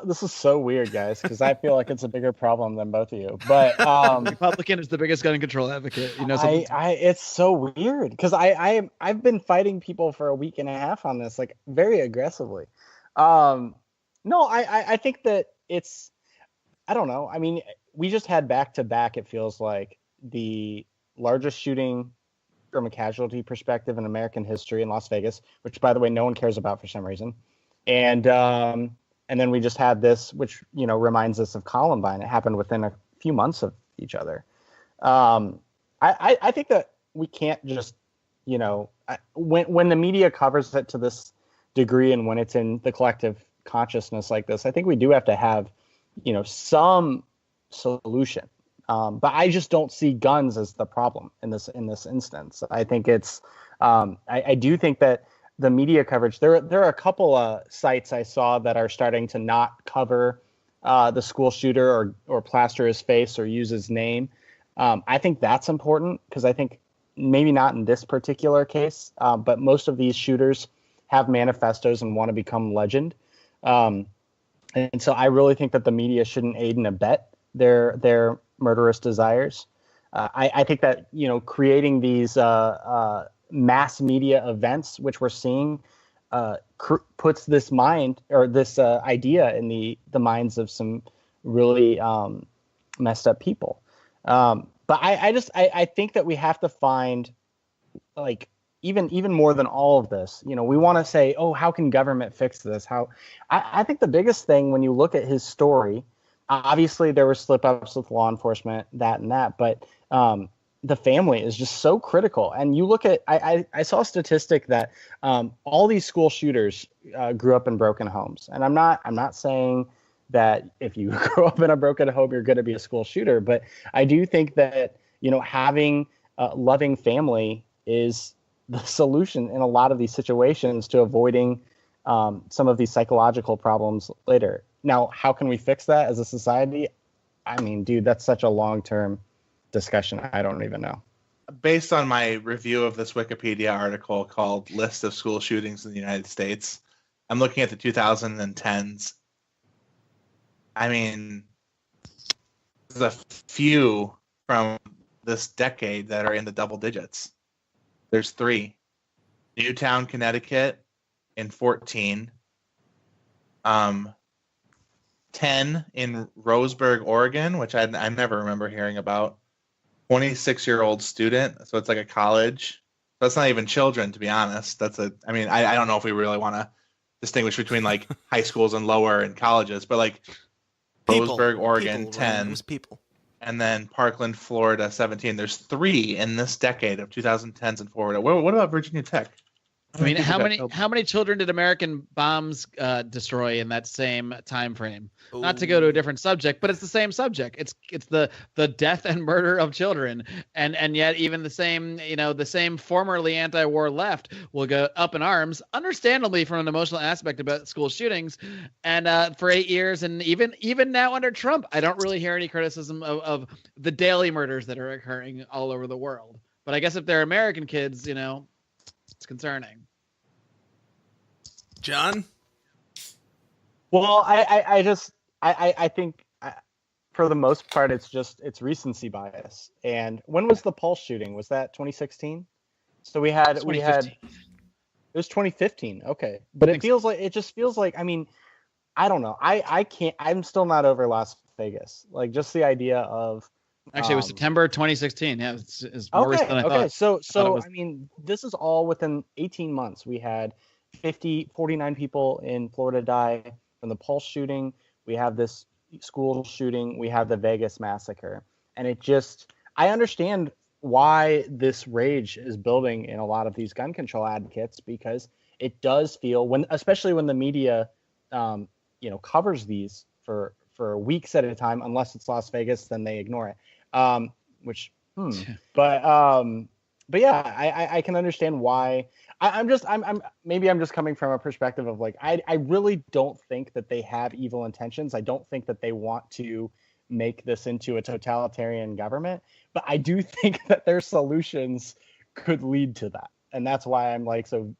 This is so weird, guys, because I feel like it's a bigger problem than both of you. But Republican is the biggest gun control advocate. You know, it's so weird because I've been fighting people for a week and a half on this, like very aggressively. No, I think that it's, I don't know. I mean, we just had back to back, it feels like, the largest shooting from a casualty perspective in American history in Las Vegas, which, by the way, no one cares about for some reason. And then we just had this, which, you know, reminds us of Columbine. It happened within a few months of each other. I think that we can't just, you know, when the media covers it to this degree and when it's in the collective consciousness like this, I think we do have to have, you know, some solution. But I just don't see guns as the problem in this instance. I think it's I do think that the media coverage, there are a couple sites I saw that are starting to not cover the school shooter or plaster his face or use his name. I think that's important because I think maybe not in this particular case, but most of these shooters have manifestos and want to become legend. And so I really think that the media shouldn't aid and abet their murderous desires. I think that, you know, creating these mass media events, which we're seeing, puts this idea in the minds of some really messed up people. But I think that we have to find, like, even more than all of this, you know, we want to say, oh, how can government fix this? I think the biggest thing when you look at his story, obviously there were slip ups with law enforcement, that and that, but the family is just so critical. And you look at, I saw a statistic that all these school shooters grew up in broken homes. And I'm not saying that if you grow up in a broken home, you're going to be a school shooter. But I do think that, you know, having a loving family is the solution in a lot of these situations to avoiding some of these psychological problems later. Now, how can we fix that as a society? I mean, dude, that's such a long-term discussion. I don't even know. Based on my review of this Wikipedia article called List of School Shootings in the United States, I'm looking at the 2010s. I mean, there's a few from this decade that are in the double digits. There's 3. Newtown, Connecticut in 14. 10 in Roseburg, Oregon, which I never remember hearing about. 26-year-old student, so it's like a college. That's not even children, to be honest. I don't know if we really want to distinguish between like high schools and lower and colleges, but like Roseburg, Oregon, 10. People. And then Parkland, Florida, 17. There's 3 in this decade of 2010s and forward. What about Virginia Tech? I mean, people got killed? how many children did American bombs destroy in that same time frame? Not to go to a different subject, but it's the same subject. It's the death and murder of children, and yet even the same the same formerly anti-war left will go up in arms, understandably from an emotional aspect about school shootings, and for 8 years, and even now under Trump, I don't really hear any criticism of the daily murders that are occurring all over the world. But I guess if they're American kids, it's concerning. John? Well, I think for the most part, it's recency bias. And when was the Pulse shooting? Was that 2016? So we had it was 2015. Okay, but it just feels like I mean, I don't know. I can't. I'm still not over Las Vegas. Like just the idea of. Actually, it was September 2016. Yeah, it's more recent than I thought. Okay, so I mean, this is all within 18 months. We had 49 people in Florida die from the Pulse shooting. We have this school shooting. We have the Vegas massacre. And I understand why this rage is building in a lot of these gun control advocates, because it does feel, especially when the media, covers these for weeks at a time, unless it's Las Vegas, then they ignore it. But yeah, I can understand why. I'm just coming from a perspective of like, I really don't think that they have evil intentions. I don't think that they want to make this into a totalitarian government, but I do think that their solutions could lead to that. And that's why I'm like, so,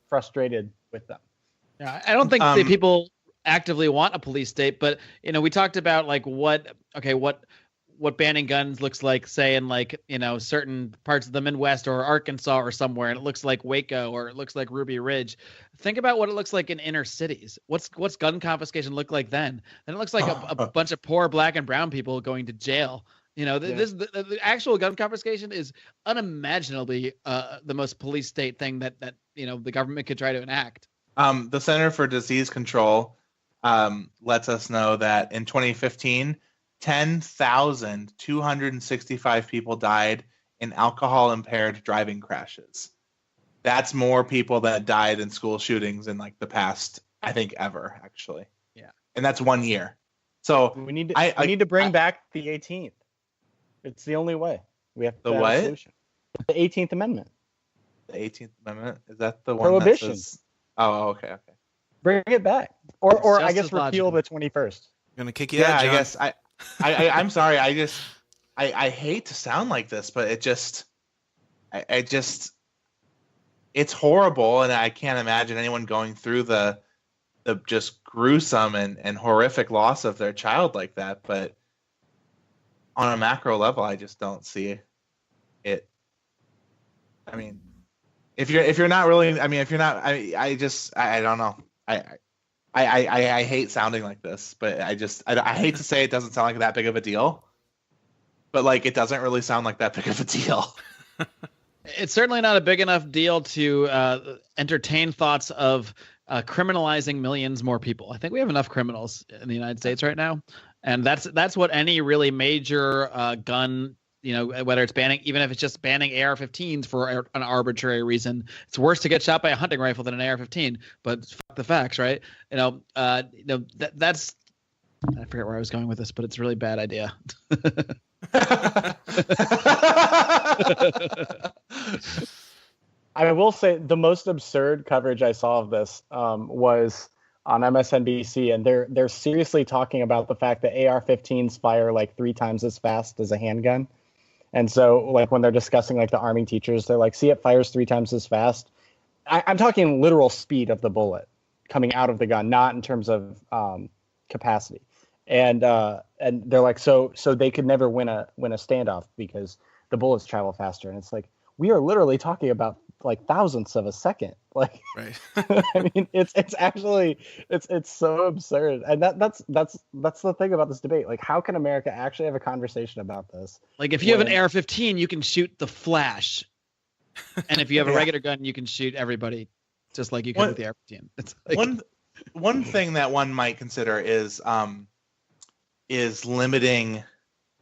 frustrated with them. Yeah. I don't think the people actively want a police state, but we talked about like what banning guns looks like, say in like certain parts of the Midwest or Arkansas or somewhere, and it looks like Waco or it looks like Ruby Ridge. Think about what it looks like in inner cities. What's gun confiscation look like then? And it looks like a bunch of poor black and brown people going to jail. The actual gun confiscation is unimaginably the most police state thing that the government could try to enact. The Center for Disease Control lets us know that in 2015, 10,265 people died in alcohol-impaired driving crashes. That's more people that died in school shootings in like the past, I think, ever actually. Yeah, and that's 1 year. So we need to bring back the 18th. It's the only way. We have to have a solution. The 18th Amendment. The 18th Amendment, is that the one? Prohibition. That says... Oh, okay. Bring it back, or I guess repeal the 21st. Gonna kick you out, John. I guess I'm sorry. I hate to sound like this, but it's horrible, and I can't imagine anyone going through the just gruesome and horrific loss of their child like that. But on a macro level, I just don't see it. I mean, if you're not really, I mean, if you're not, I don't know. I hate sounding like this, but I hate to say it doesn't sound like that big of a deal, but like it doesn't really sound like that big of a deal. It's certainly not a big enough deal to entertain thoughts of criminalizing millions more people. I think we have enough criminals in the United States right now, and that's what any really major gun. Whether it's banning, even if it's just banning AR-15s for an arbitrary reason, it's worse to get shot by a hunting rifle than an AR-15. But fuck the facts, right? That's. I forget where I was going with this, but it's a really bad idea. I will say the most absurd coverage I saw of this was on MSNBC, and they're seriously talking about the fact that AR-15s fire like 3 times as fast as a handgun. And so, like, when they're discussing, like, the Army teachers, they're like, see, it fires 3 times as fast. I'm talking literal speed of the bullet coming out of the gun, not in terms of capacity. And they're like, so they could never win a standoff because the bullets travel faster. And it's like, we are literally talking about, like, thousandths of a second. Like, right. I mean, it's actually it's so absurd, and that's the thing about this debate. Like, how can America actually have a conversation about this? Like, if you have an AR-15, you can shoot the Flash, and if you have a regular gun, you can shoot everybody, just like you can with the AR-15. It's like... one thing that one might consider is limiting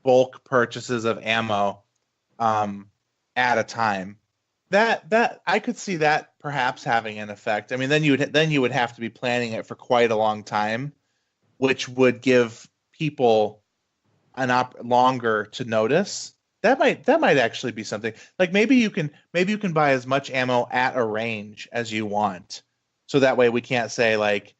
bulk purchases of ammo at a time. That I could see that perhaps having an effect. I mean, then you would have to be planning it for quite a long time, which would give people longer to notice. That might actually be something. Like maybe you can buy as much ammo at a range as you want, so that way we can't say like,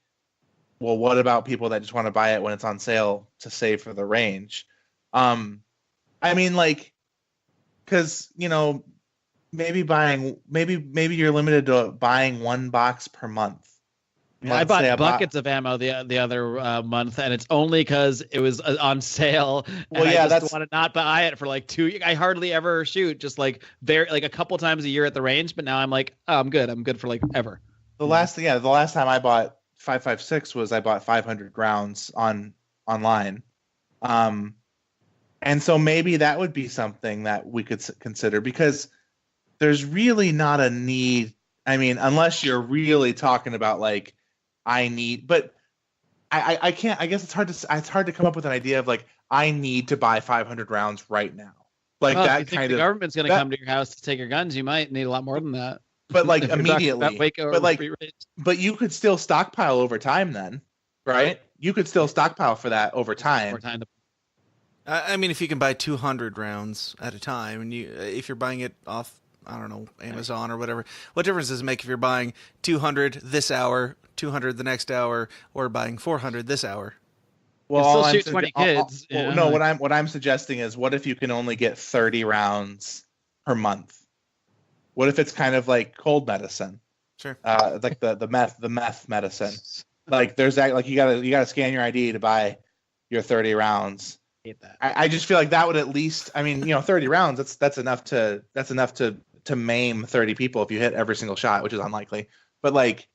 well, what about people that just want to buy it when it's on sale to save for the range? I mean, like, because maybe you're limited to buying one box per month. I bought buckets of ammo the other month, and it's only because it was on sale. Well, and yeah, I just that's want to not buy it for like 2. I hardly ever shoot, just like a couple times a year at the range. But now I'm like, oh, I'm good. I'm good for like ever. the last time I bought 5.56 was I bought 500 rounds online. And so maybe that would be something that we could consider, because there's really not a need. I mean, unless you're really talking about like, but I can't. I guess it's hard to come up with an idea of like, I need to buy 500 rounds right now. Like well, that if you think kind the of government's going to come to your house to take your guns, you might need a lot more than that. But like If you're talking about immediately. Waco But or like, Free Range. but you could still stockpile over time then, right? You could still stockpile for that over time. More time to I mean, if you can buy 200 rounds at a time, and if you're buying it off, I don't know, Amazon or whatever, what difference does it make if you're buying 200 this hour, 200 the next hour, or buying 400 this hour? Well, still all I'm shoot sugge- 20 all- kids, well, yeah. no, what I'm suggesting is, what if you can only get 30 rounds per month? What if it's kind of like cold medicine? Sure. Like the meth medicine. Like there's that, like you gotta scan your ID to buy your 30 rounds. hate that. I just feel like that would at least, I mean, 30 rounds, that's enough to maim 30 people if you hit every single shot, which is unlikely. But like,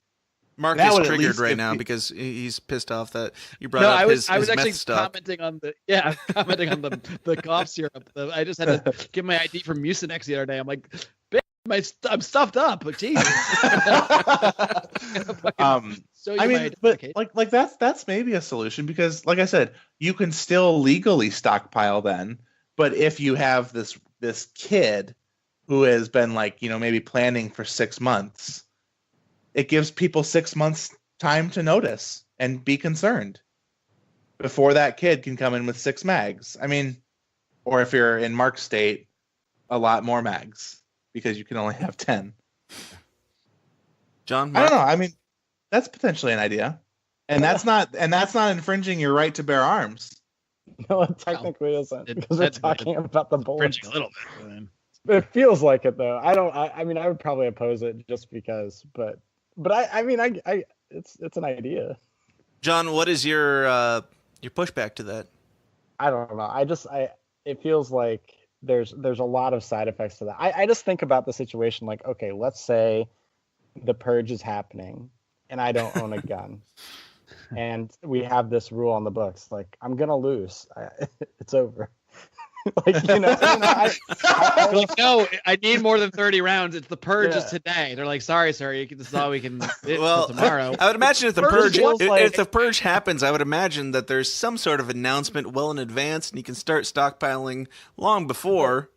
Mark that is would at triggered least right give now you- because he's pissed off that you brought No, up I was his actually meth stock. commenting on the cough syrup. I just had to give my ID for Mucinex the other day. I'm like, "Bitch, I'm stuffed up. But Jesus. I mean, but like that's maybe a solution, because like I said, you can still legally stockpile then. But if you have this kid who has been like, maybe planning for 6 months, it gives people 6 months time to notice and be concerned before that kid can come in with 6 mags. I mean, or if you're in Mark's state, a lot more mags, because you can only have 10. John, I Mark? don't know. I mean, that's potentially an idea, and that's not infringing your right to bear arms. No, it technically isn't, because we're talking about the bullets. Fringing a little bit. Then. It feels like it though. I mean, I would probably oppose it just because, but I mean, it's an idea. John, what is your pushback to that? I don't know. It feels like there's a lot of side effects to that. I just think about the situation like, okay, let's say the purge is happening and I don't own a gun. And we have this rule on the books, like, I'm gonna lose. It's over. Like, Like, no, I need more than 30 rounds. It's the purge is today. They're like, sorry, sir, this is all we can do Well, tomorrow. I would imagine if the Purge purge feels like- if the purge happens, I would imagine that there's some sort of announcement well in advance, and you can start stockpiling long before.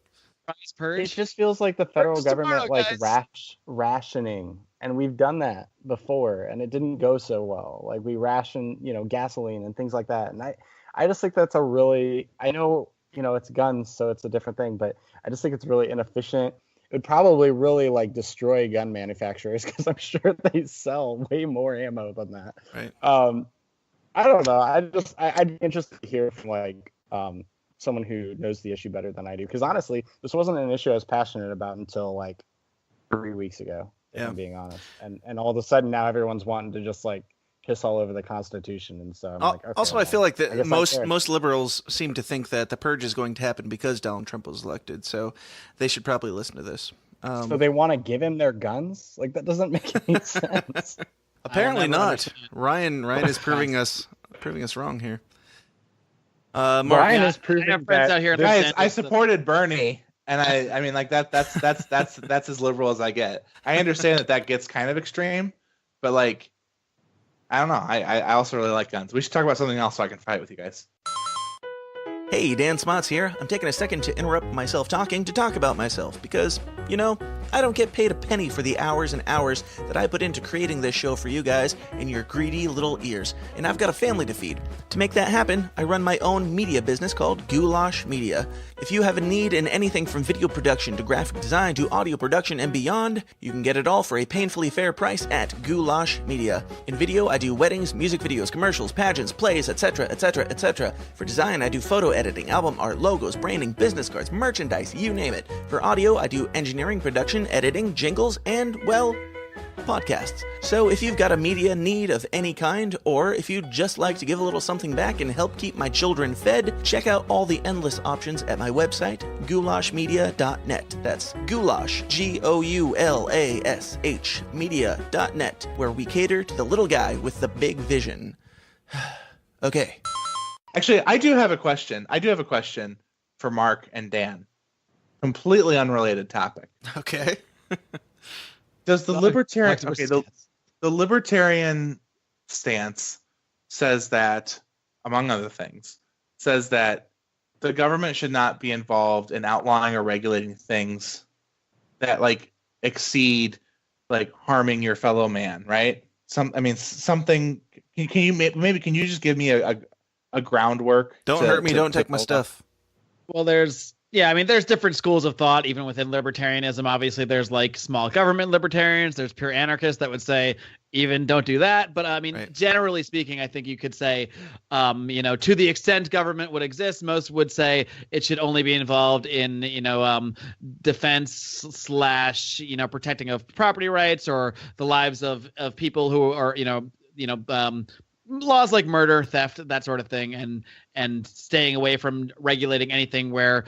it Purge. just feels like the federal Purge government tomorrow, rationing, and we've done that before and it didn't go so well. Like, we ration, gasoline and things like that. And I just think that's a really, I know, it's guns, so it's a different thing, but I just think it's really inefficient. It would probably really like destroy gun manufacturers, because I'm sure they sell way more ammo than that. Right. I don't know. I'd be interested to hear from like someone who knows the issue better than I do, because honestly, this wasn't an issue I was passionate about until like 3 weeks ago, if I'm being honest. And all of a sudden now everyone's wanting to just like piss all over the Constitution, and so I'm like, okay, also, I feel like I guess most liberals seem to think that the purge is going to happen because Donald Trump was elected, so they should probably listen to this. so they want to give him their guns? Like, that doesn't make any sense. Apparently never not. understand. Ryan is proving us wrong here. Mark, Ryan Yeah, is proving I have friends that out here in this- Guys, Los I Angeles that- supported Bernie, and I mean, like that's as liberal as I get. I understand that gets kind of extreme, but like, I don't know. I also really like guns. We should talk about something else so I can fight with you guys. Hey, Dan Smots here. I'm taking a second to interrupt myself talking to talk about myself because, I don't get paid a penny for the hours and hours that I put into creating this show for you guys in your greedy little ears, and I've got a family to feed. To make that happen, I run my own media business called Goulash Media. If you have a need in anything from video production to graphic design to audio production and beyond, you can get it all for a painfully fair price at Goulash Media. In video, I do weddings, music videos, commercials, pageants, plays, etc., etc., etc. For design, I do photo editing, album art, logos, branding, business cards, merchandise, you name it. For audio, I do engineering, production, editing, jingles, and, well, podcasts. So if you've got a media need of any kind, or if you'd just like to give a little something back and help keep my children fed, check out all the endless options at my website, goulashmedia.net. That's goulash, Goulash, media.net, where we cater to the little guy with the big vision. Okay. Actually, I do have a question. For Mark and Dan. Completely unrelated topic. Okay. Does the libertarian the libertarian stance says that, among other things, says that the government should not be involved in outlawing or regulating things that like exceed like harming your fellow man, right? Something. Can you just give me a groundwork? Don't hurt me. Don't take my stuff. Well, there's different schools of thought, even within libertarianism. Obviously, there's like small government libertarians. There's pure anarchists that would say, even don't do that. But right. Generally speaking, I think you could say, to the extent government would exist, most would say it should only be involved in, defense / protecting of property rights or the lives of people who are, laws like murder, theft, that sort of thing, and staying away from regulating anything where,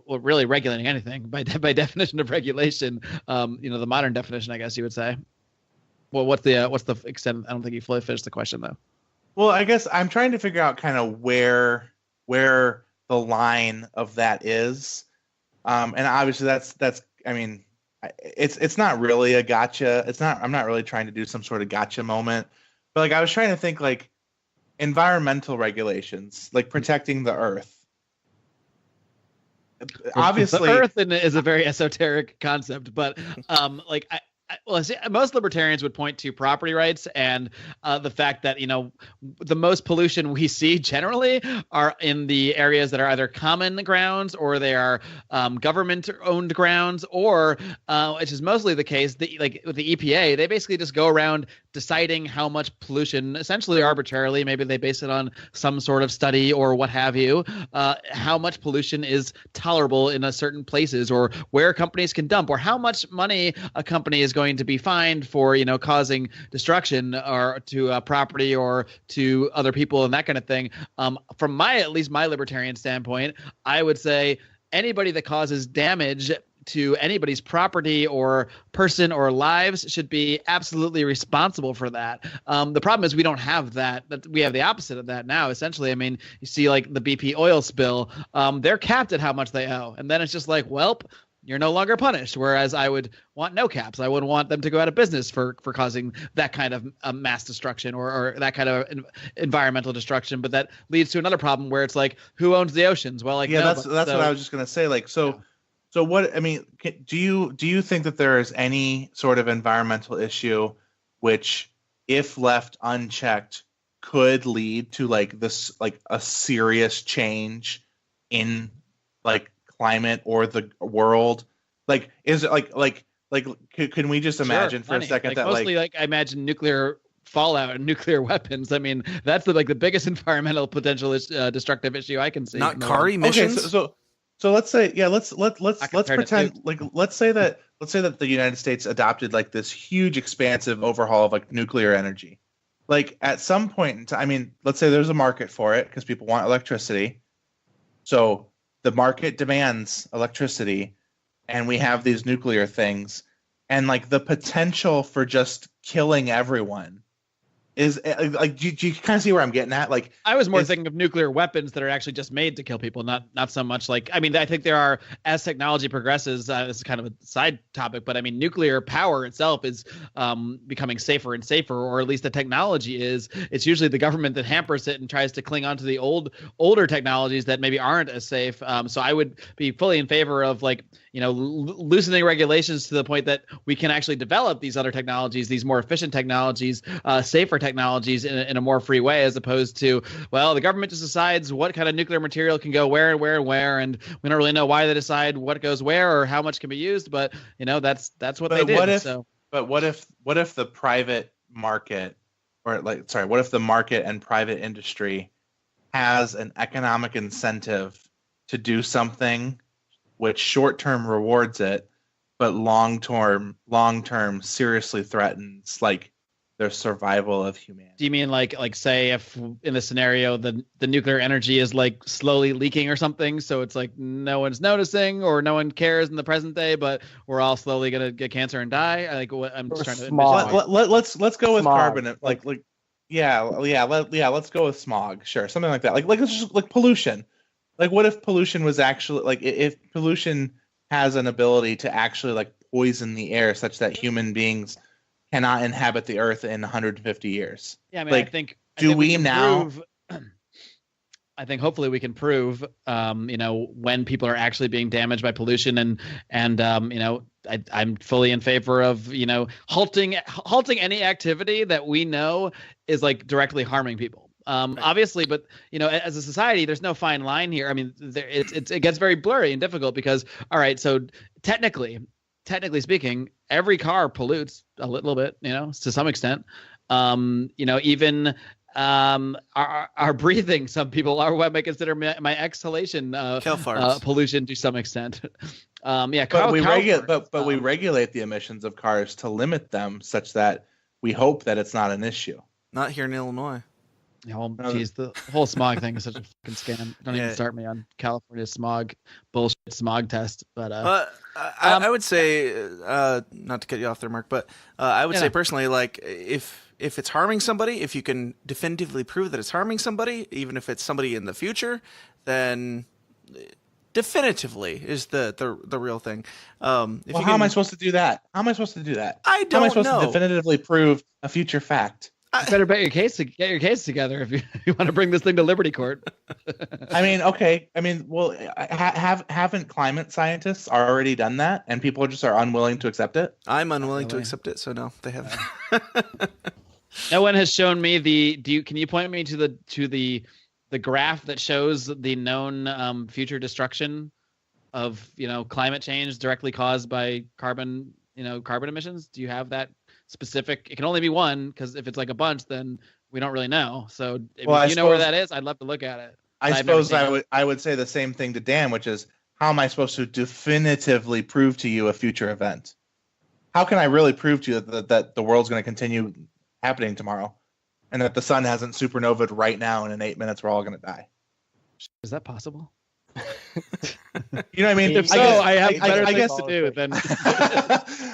really regulating anything by definition of regulation, the modern definition, I guess you would say. Well, what's the extent? I don't think you fully finished the question though. Well, I guess I'm trying to figure out kind of where the line of that is. And obviously it's not really a gotcha. I'm not really trying to do some sort of gotcha moment. But like I was trying to think like environmental regulations, like protecting the earth. Obviously, the earth is a very esoteric concept, but most libertarians would point to property rights and the fact that the most pollution we see generally are in the areas that are either common grounds or they are government-owned grounds, or which is mostly the case. With the EPA, they basically just go around deciding how much pollution, essentially arbitrarily, maybe they base it on some sort of study or what have you, how much pollution is tolerable in a certain places, or where companies can dump, or how much money a company is going to be fined for causing destruction or to property or to other people and that kind of thing. From at least my libertarian standpoint, I would say anybody that causes damage to anybody's property or person or lives should be absolutely responsible for that. The problem is we don't have that. We have the opposite of that now. Essentially, you see like the BP oil spill. They're capped at how much they owe, and then it's just like, welp, you're no longer punished. Whereas I would want no caps. I would want them to go out of business for causing that kind of mass destruction or that kind of environmental destruction. But that leads to another problem where it's like, who owns the oceans? Well, like, yeah, that's what I was just gonna say. Like, so. Yeah. So what do you think that there is any sort of environmental issue which, if left unchecked, could lead to like this like a serious change in like climate or the world? Like, is it like can we just imagine for a second that mostly like I imagine nuclear fallout and nuclear weapons. That's the biggest environmental potential destructive issue I can see. Not car emissions. Okay, so let's say, yeah, let's pretend like let's say that the United States adopted like this huge expansive overhaul of like nuclear energy. Like at some point in time, let's say there's a market for it because people want electricity. So the market demands electricity, and we have these nuclear things, and like the potential for just killing everyone is like, do you kind of see where I'm getting at? Like, I was more thinking of nuclear weapons that are actually just made to kill people, not so much like, I think there are, as technology progresses, this is kind of a side topic, but nuclear power itself is becoming safer and safer, or at least the technology is. It's usually the government that hampers it and tries to cling on to the older technologies that maybe aren't as safe. So I would be fully in favor of like loosening regulations to the point that we can actually develop these other technologies, these more efficient technologies, safer technologies in a more free way, as opposed to, well, the government just decides what kind of nuclear material can go where and where and where, and we don't really know why they decide what goes where or how much can be used, but that's what they did. But what if the private market, what if the market and private industry has an economic incentive to do something which short-term rewards it, but long-term seriously threatens like their survival of humanity? Do you mean like say if in the scenario the nuclear energy is like slowly leaking or something, so it's like no one's noticing or no one cares in the present day, but we're all slowly gonna get cancer and die? Like what I'm just trying to smog. Let's go with smog. carbon. Let's go with smog. Sure, something like that. Like it's just like pollution. Like what if pollution was actually like if pollution has an ability to actually like poison the air such that human beings cannot inhabit the earth in 150 years. Yeah, I mean, like, I think I think hopefully we can prove, when people are actually being damaged by pollution, and I'm fully in favor of halting any activity that we know is like directly harming people. Obviously, but as a society, there's no fine line here. I mean, it gets very blurry and difficult because, all right, so technically speaking, every car pollutes a little bit, to some extent. Even our breathing, some people are what I consider my exhalation pollution to some extent. But we regulate the emissions of cars to limit them such that we hope that it's not an issue. Not here in Illinois. Yeah, well, geez, the whole smog thing is such a fucking scam. Don't even start me on California smog test. But I would say, not to cut you off there, Mark, but I would say personally, like if it's harming somebody, if you can definitively prove that it's harming somebody, even if it's somebody in the future, then definitively is the real thing. How am I supposed to do that? I don't know. How am I supposed to definitively prove a future fact? You better get your case together if you want to bring this thing to Liberty Court. I mean, okay. I mean, well, haven't climate scientists already done that, and people just are unwilling to accept it? I'm unwilling to accept it, so no, they haven't. No one has shown me can you point me to the graph that shows the known future destruction of climate change directly caused by carbon emissions? Do you have that specific? It can only be one, because if it's like a bunch, then we don't really know. So if you know where that is, I'd love to look at it. I suppose I would say the same thing to Dan, which is, how am I supposed to definitively prove to you a future event? How can I really prove to you that the world's going to continue happening tomorrow, and that the sun hasn't supernovaed right now, and in 8 minutes we're all going to die? Is that possible? You know what I mean? If so, I have better things to do than.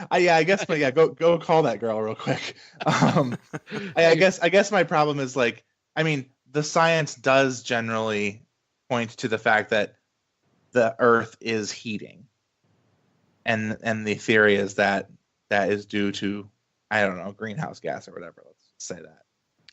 I guess, but yeah, go call that girl real quick. I guess my problem is the science does generally point to the fact that the Earth is heating, and the theory is that is due to, I don't know, greenhouse gas or whatever. Let's say that.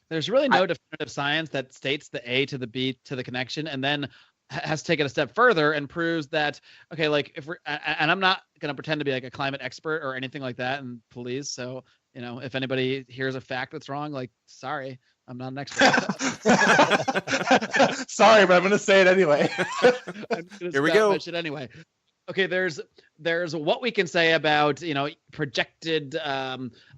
There's really no definitive science that states the A to the B to the connection, and then has taken a step further and proves that, okay, like if we're, and I'm not going to pretend to be like a climate expert or anything like that, and please, so if anybody hears a fact that's wrong, like, sorry, I'm not an expert. Sorry, but I'm going to say it anyway. Here we go. It anyway. Okay, there's what we can say about projected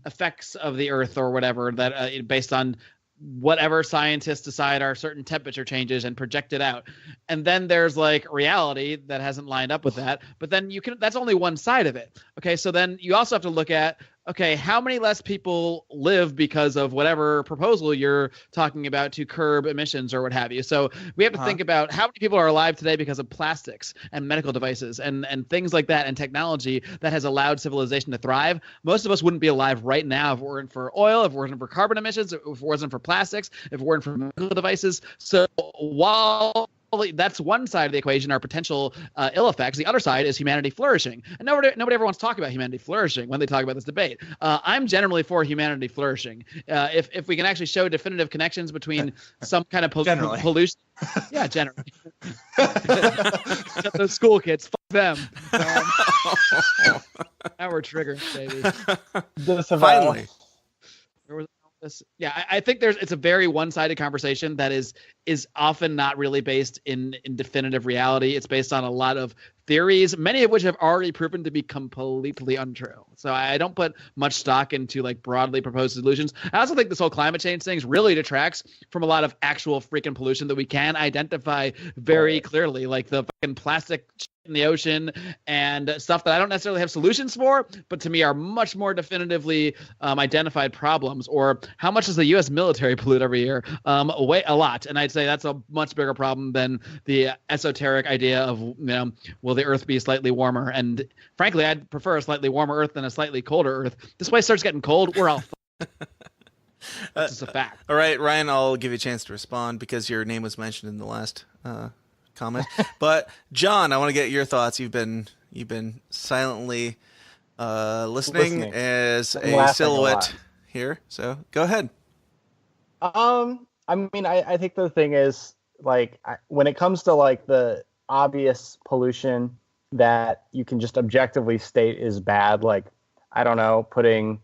effects of the Earth or whatever that based on whatever scientists decide are certain temperature changes and project it out. And then there's like reality that hasn't lined up with that. But then that's only one side of it. Okay, so then you also have to look at, okay, how many less people live because of whatever proposal you're talking about to curb emissions or what have you. So we have to think about how many people are alive today because of plastics and medical devices and things like that, and technology that has allowed civilization to thrive. Most of us wouldn't be alive right now if it weren't for oil, if it wasn't for carbon emissions, if it wasn't for plastics, if it weren't for medical devices. So while that's one side of the equation, our potential ill effects. The other side is humanity flourishing. And nobody ever wants to talk about humanity flourishing when they talk about this debate. I'm generally for humanity flourishing. If we can actually show definitive connections between some kind of pollution. Yeah, generally. Except those school kids, fuck them. Now we're triggering, baby. Finally. Yeah, I think it's a very one-sided conversation that is often not really based in definitive reality. It's based on a lot of theories, many of which have already proven to be completely untrue. So I don't put much stock into like broadly proposed solutions. I also think this whole climate change thing really detracts from a lot of actual freaking pollution that we can identify very clearly, like the fucking plastic in the ocean and stuff that I don't necessarily have solutions for, but to me are much more definitively identified problems. Or how much does the U.S. military pollute every year? A lot. And I'd say that's a much bigger problem than the esoteric idea of, will the Earth be slightly warmer? And frankly, I'd prefer a slightly warmer Earth than a slightly colder Earth. This place starts getting cold, we're all That's just a fact. All right, Ryan, I'll give you a chance to respond because your name was mentioned in the last comment. But John, I want to get your thoughts. You've been silently listening as a silhouette here. So go ahead. I mean, I think the thing is, like, when it comes to like the obvious pollution that you can just objectively state is bad, like, I don't know, putting,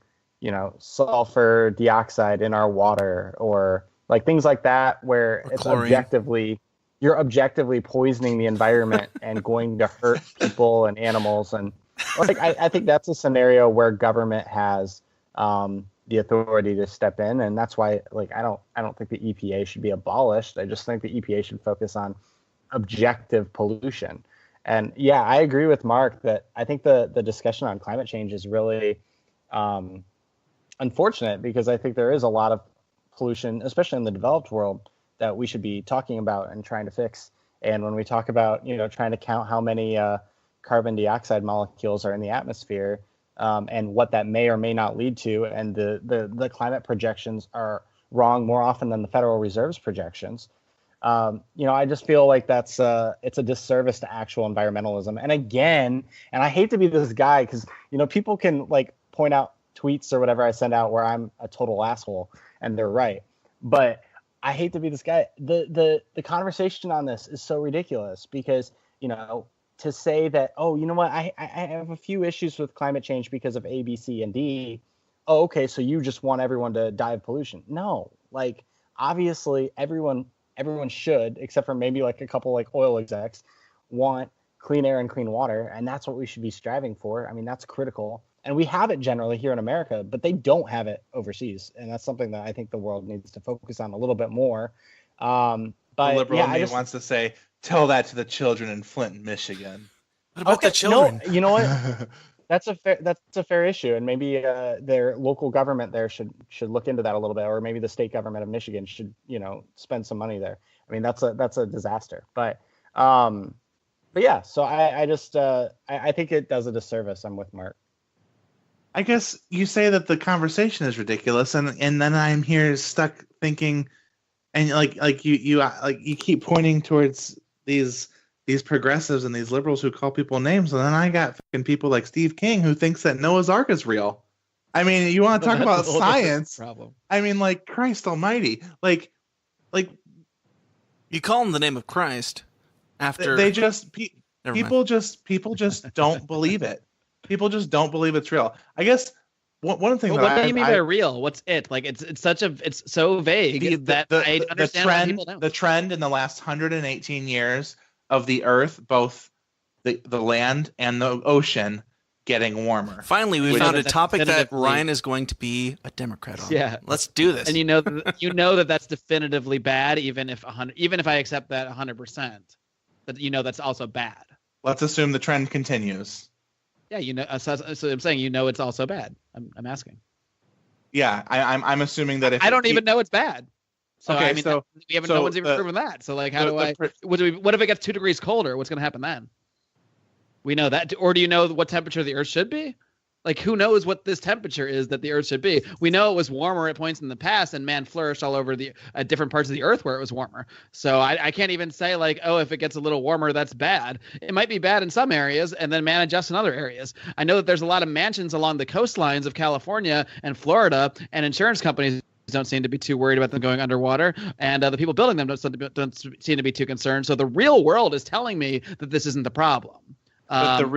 sulfur dioxide in our water, or like things like that, where it's chlorine. You're objectively poisoning the environment and going to hurt people and animals. And like, I think that's a scenario where government has the authority to step in. And that's why, like, I don't think the EPA should be abolished. I just think the EPA should focus on objective pollution. And yeah, I agree with Mark that I think the discussion on climate change is really unfortunate, because I think there is a lot of pollution, especially in the developed world, that we should be talking about and trying to fix. And when we talk about, trying to count how many carbon dioxide molecules are in the atmosphere, and what that may or may not lead to, and the climate projections are wrong more often than the Federal Reserve's projections. I just feel like it's a disservice to actual environmentalism. And again, and I hate to be this guy, because people can like point out tweets or whatever I send out where I'm a total asshole, and they're right. But I hate to be this guy. The conversation on this is so ridiculous, because to say that, oh, you know what, I have a few issues with climate change because of A, B, C, and D. Oh, okay, so you just want everyone to die of pollution? No, like, obviously everyone should, except for maybe like a couple like oil execs, want clean air and clean water, and that's what we should be striving for. I mean, that's critical. And we have it generally here in America, but they don't have it overseas. And that's something that I think the world needs to focus on a little bit more. But the liberal in me wants to say, tell that to the children in Flint, Michigan. What about the children? No, you know what? That's a fair issue. And maybe their local government there should look into that a little bit, or maybe the state government of Michigan should, spend some money there. I mean, that's a disaster. But yeah, so I think it does a disservice. I'm with Mark. I guess you say that the conversation is ridiculous, and then I'm here stuck thinking, and like you keep pointing towards these progressives and these liberals who call people names, and then I got fucking people like Steve King who thinks that Noah's Ark is real. I mean, you want to talk about science? Problem. I mean, like, Christ Almighty, like you call him the name of Christ after people just don't believe it. People just don't believe it's real. I guess one thing. What do you mean by real? What's it? Like, it's so vague that I understand why people don't. The trend in the last 118 years of the Earth, both the land and the ocean, getting warmer. Finally, we found a topic that Ryan is going to be a Democrat on. Yeah, let's do this. And you know that's definitively bad, even if I accept that 100%. That that's also bad. Let's assume the trend continues. Yeah, so I'm saying it's also bad. I'm asking. Yeah, I'm assuming that if I don't even know it's bad. So okay, I mean, we haven't. No one's even proven that. So like, what if it gets 2 degrees colder? What's going to happen then? We know that, or do you know what temperature the Earth should be? Like, who knows what this temperature is that the Earth should be? We know it was warmer at points in the past, and man flourished all over the different parts of the Earth where it was warmer. So I can't even say like, oh, if it gets a little warmer, that's bad. It might be bad in some areas, and then man adjusts in other areas. I know that there's a lot of mansions along the coastlines of California and Florida, and insurance companies don't seem to be too worried about them going underwater, and the people building them don't seem to be too concerned. So the real world is telling me that this isn't the problem. But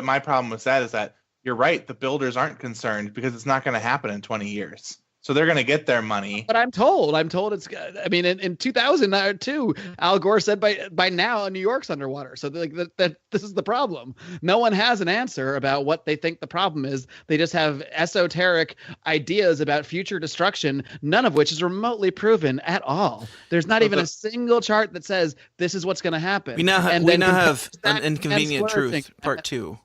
my problem with that is that you're right. The builders aren't concerned because it's not going to happen in 20 years. So they're going to get their money. But I'm told it's. I mean, in 2002, Al Gore said by now New York's underwater. So like that this is the problem. No one has an answer about what they think the problem is. They just have esoteric ideas about future destruction, none of which is remotely proven at all. There's not even a single chart that says this is what's going to happen. We now have an inconvenient truth, part 2.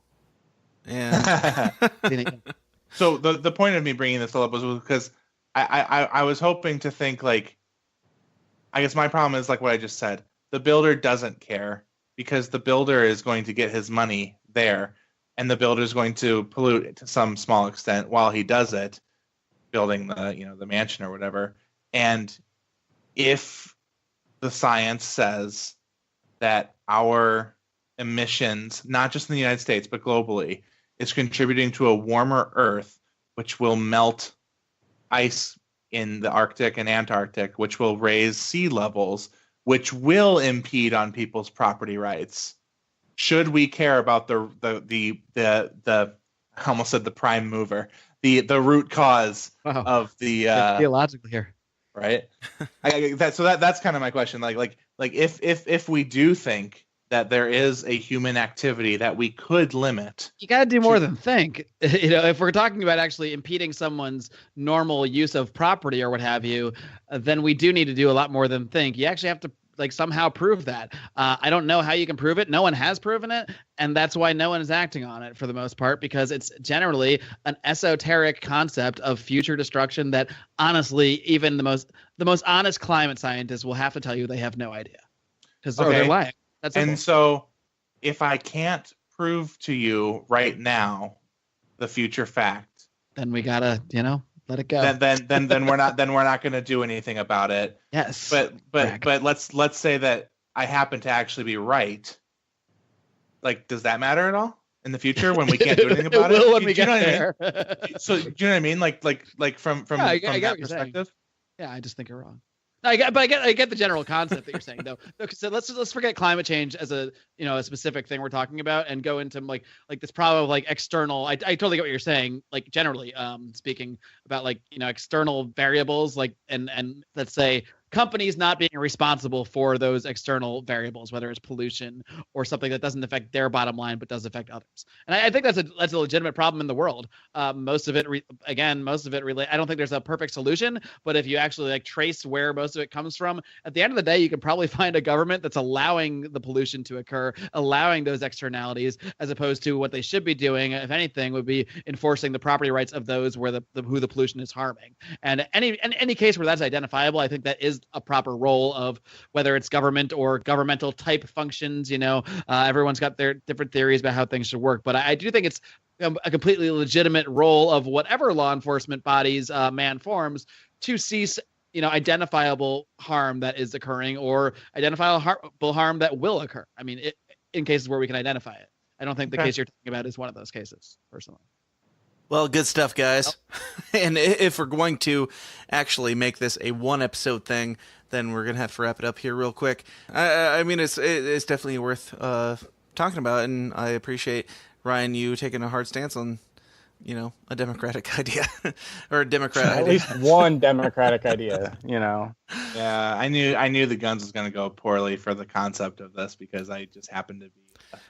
Yeah. So the point of me bringing this up was because I was hoping to think like, I guess my problem is like what I just said. The builder doesn't care because the builder is going to get his money there, and the builder is going to pollute it to some small extent while he does it, building the mansion or whatever. And if the science says that our emissions, not just in the United States but globally, is contributing to a warmer Earth, which will melt ice in the Arctic and Antarctic, which will raise sea levels, which will impede on people's property rights. Should we care about the I almost said the prime mover, the root cause of the theological here, right? That's kind of my question. Like if we do think that there is a human activity that we could limit, you got to do more than think. If we're talking about actually impeding someone's normal use of property or what have you, then we do need to do a lot more than think. You actually have to like somehow prove that. I don't know how you can prove it. No one has proven it, and that's why no one is acting on it for the most part, because it's generally an esoteric concept of future destruction that honestly even the most honest climate scientists will have to tell you they have no idea, because they're lying. So if I can't prove to you right now the future fact, then we gotta, let it go. Then we're not going to do anything about it. Yes. But let's say that I happen to actually be right. Like, does that matter at all in the future when we can't do anything about it? Will when we get there. So do you know what I mean? Like from that perspective. Yeah, I just think you're wrong. I get the general concept that you're saying though. So let's forget climate change as a specific thing we're talking about and go into like this problem of like external. I totally get what you're saying. Like generally, speaking about like external variables, like and let's say companies not being responsible for those external variables, whether it's pollution or something that doesn't affect their bottom line but does affect others. And I think that's a legitimate problem in the world. Most of it relate. I don't think there's a perfect solution, but if you actually like trace where most of it comes from, at the end of the day, you can probably find a government that's allowing the pollution to occur, allowing those externalities, as opposed to what they should be doing, if anything, would be enforcing the property rights of those where who the pollution is harming. And any case where that's identifiable, I think that is a proper role of whether it's government or governmental type functions. Everyone's got their different theories about how things should work, but I do think it's a completely legitimate role of whatever law enforcement bodies man forms to cease identifiable harm that is occurring or identifiable harm that will occur. I mean, in cases where we can identify it. I don't think the case you're talking about is one of those cases, personally. Well, good stuff, guys. And if we're going to actually make this a one-episode thing, then we're going to have to wrap it up here real quick. I mean, it's definitely worth talking about, and I appreciate, Ryan, you taking a hard stance on, a democratic idea. Or a Democrat idea. At least one democratic idea, Yeah, I knew the guns was going to go poorly for the concept of this because I just happened to be...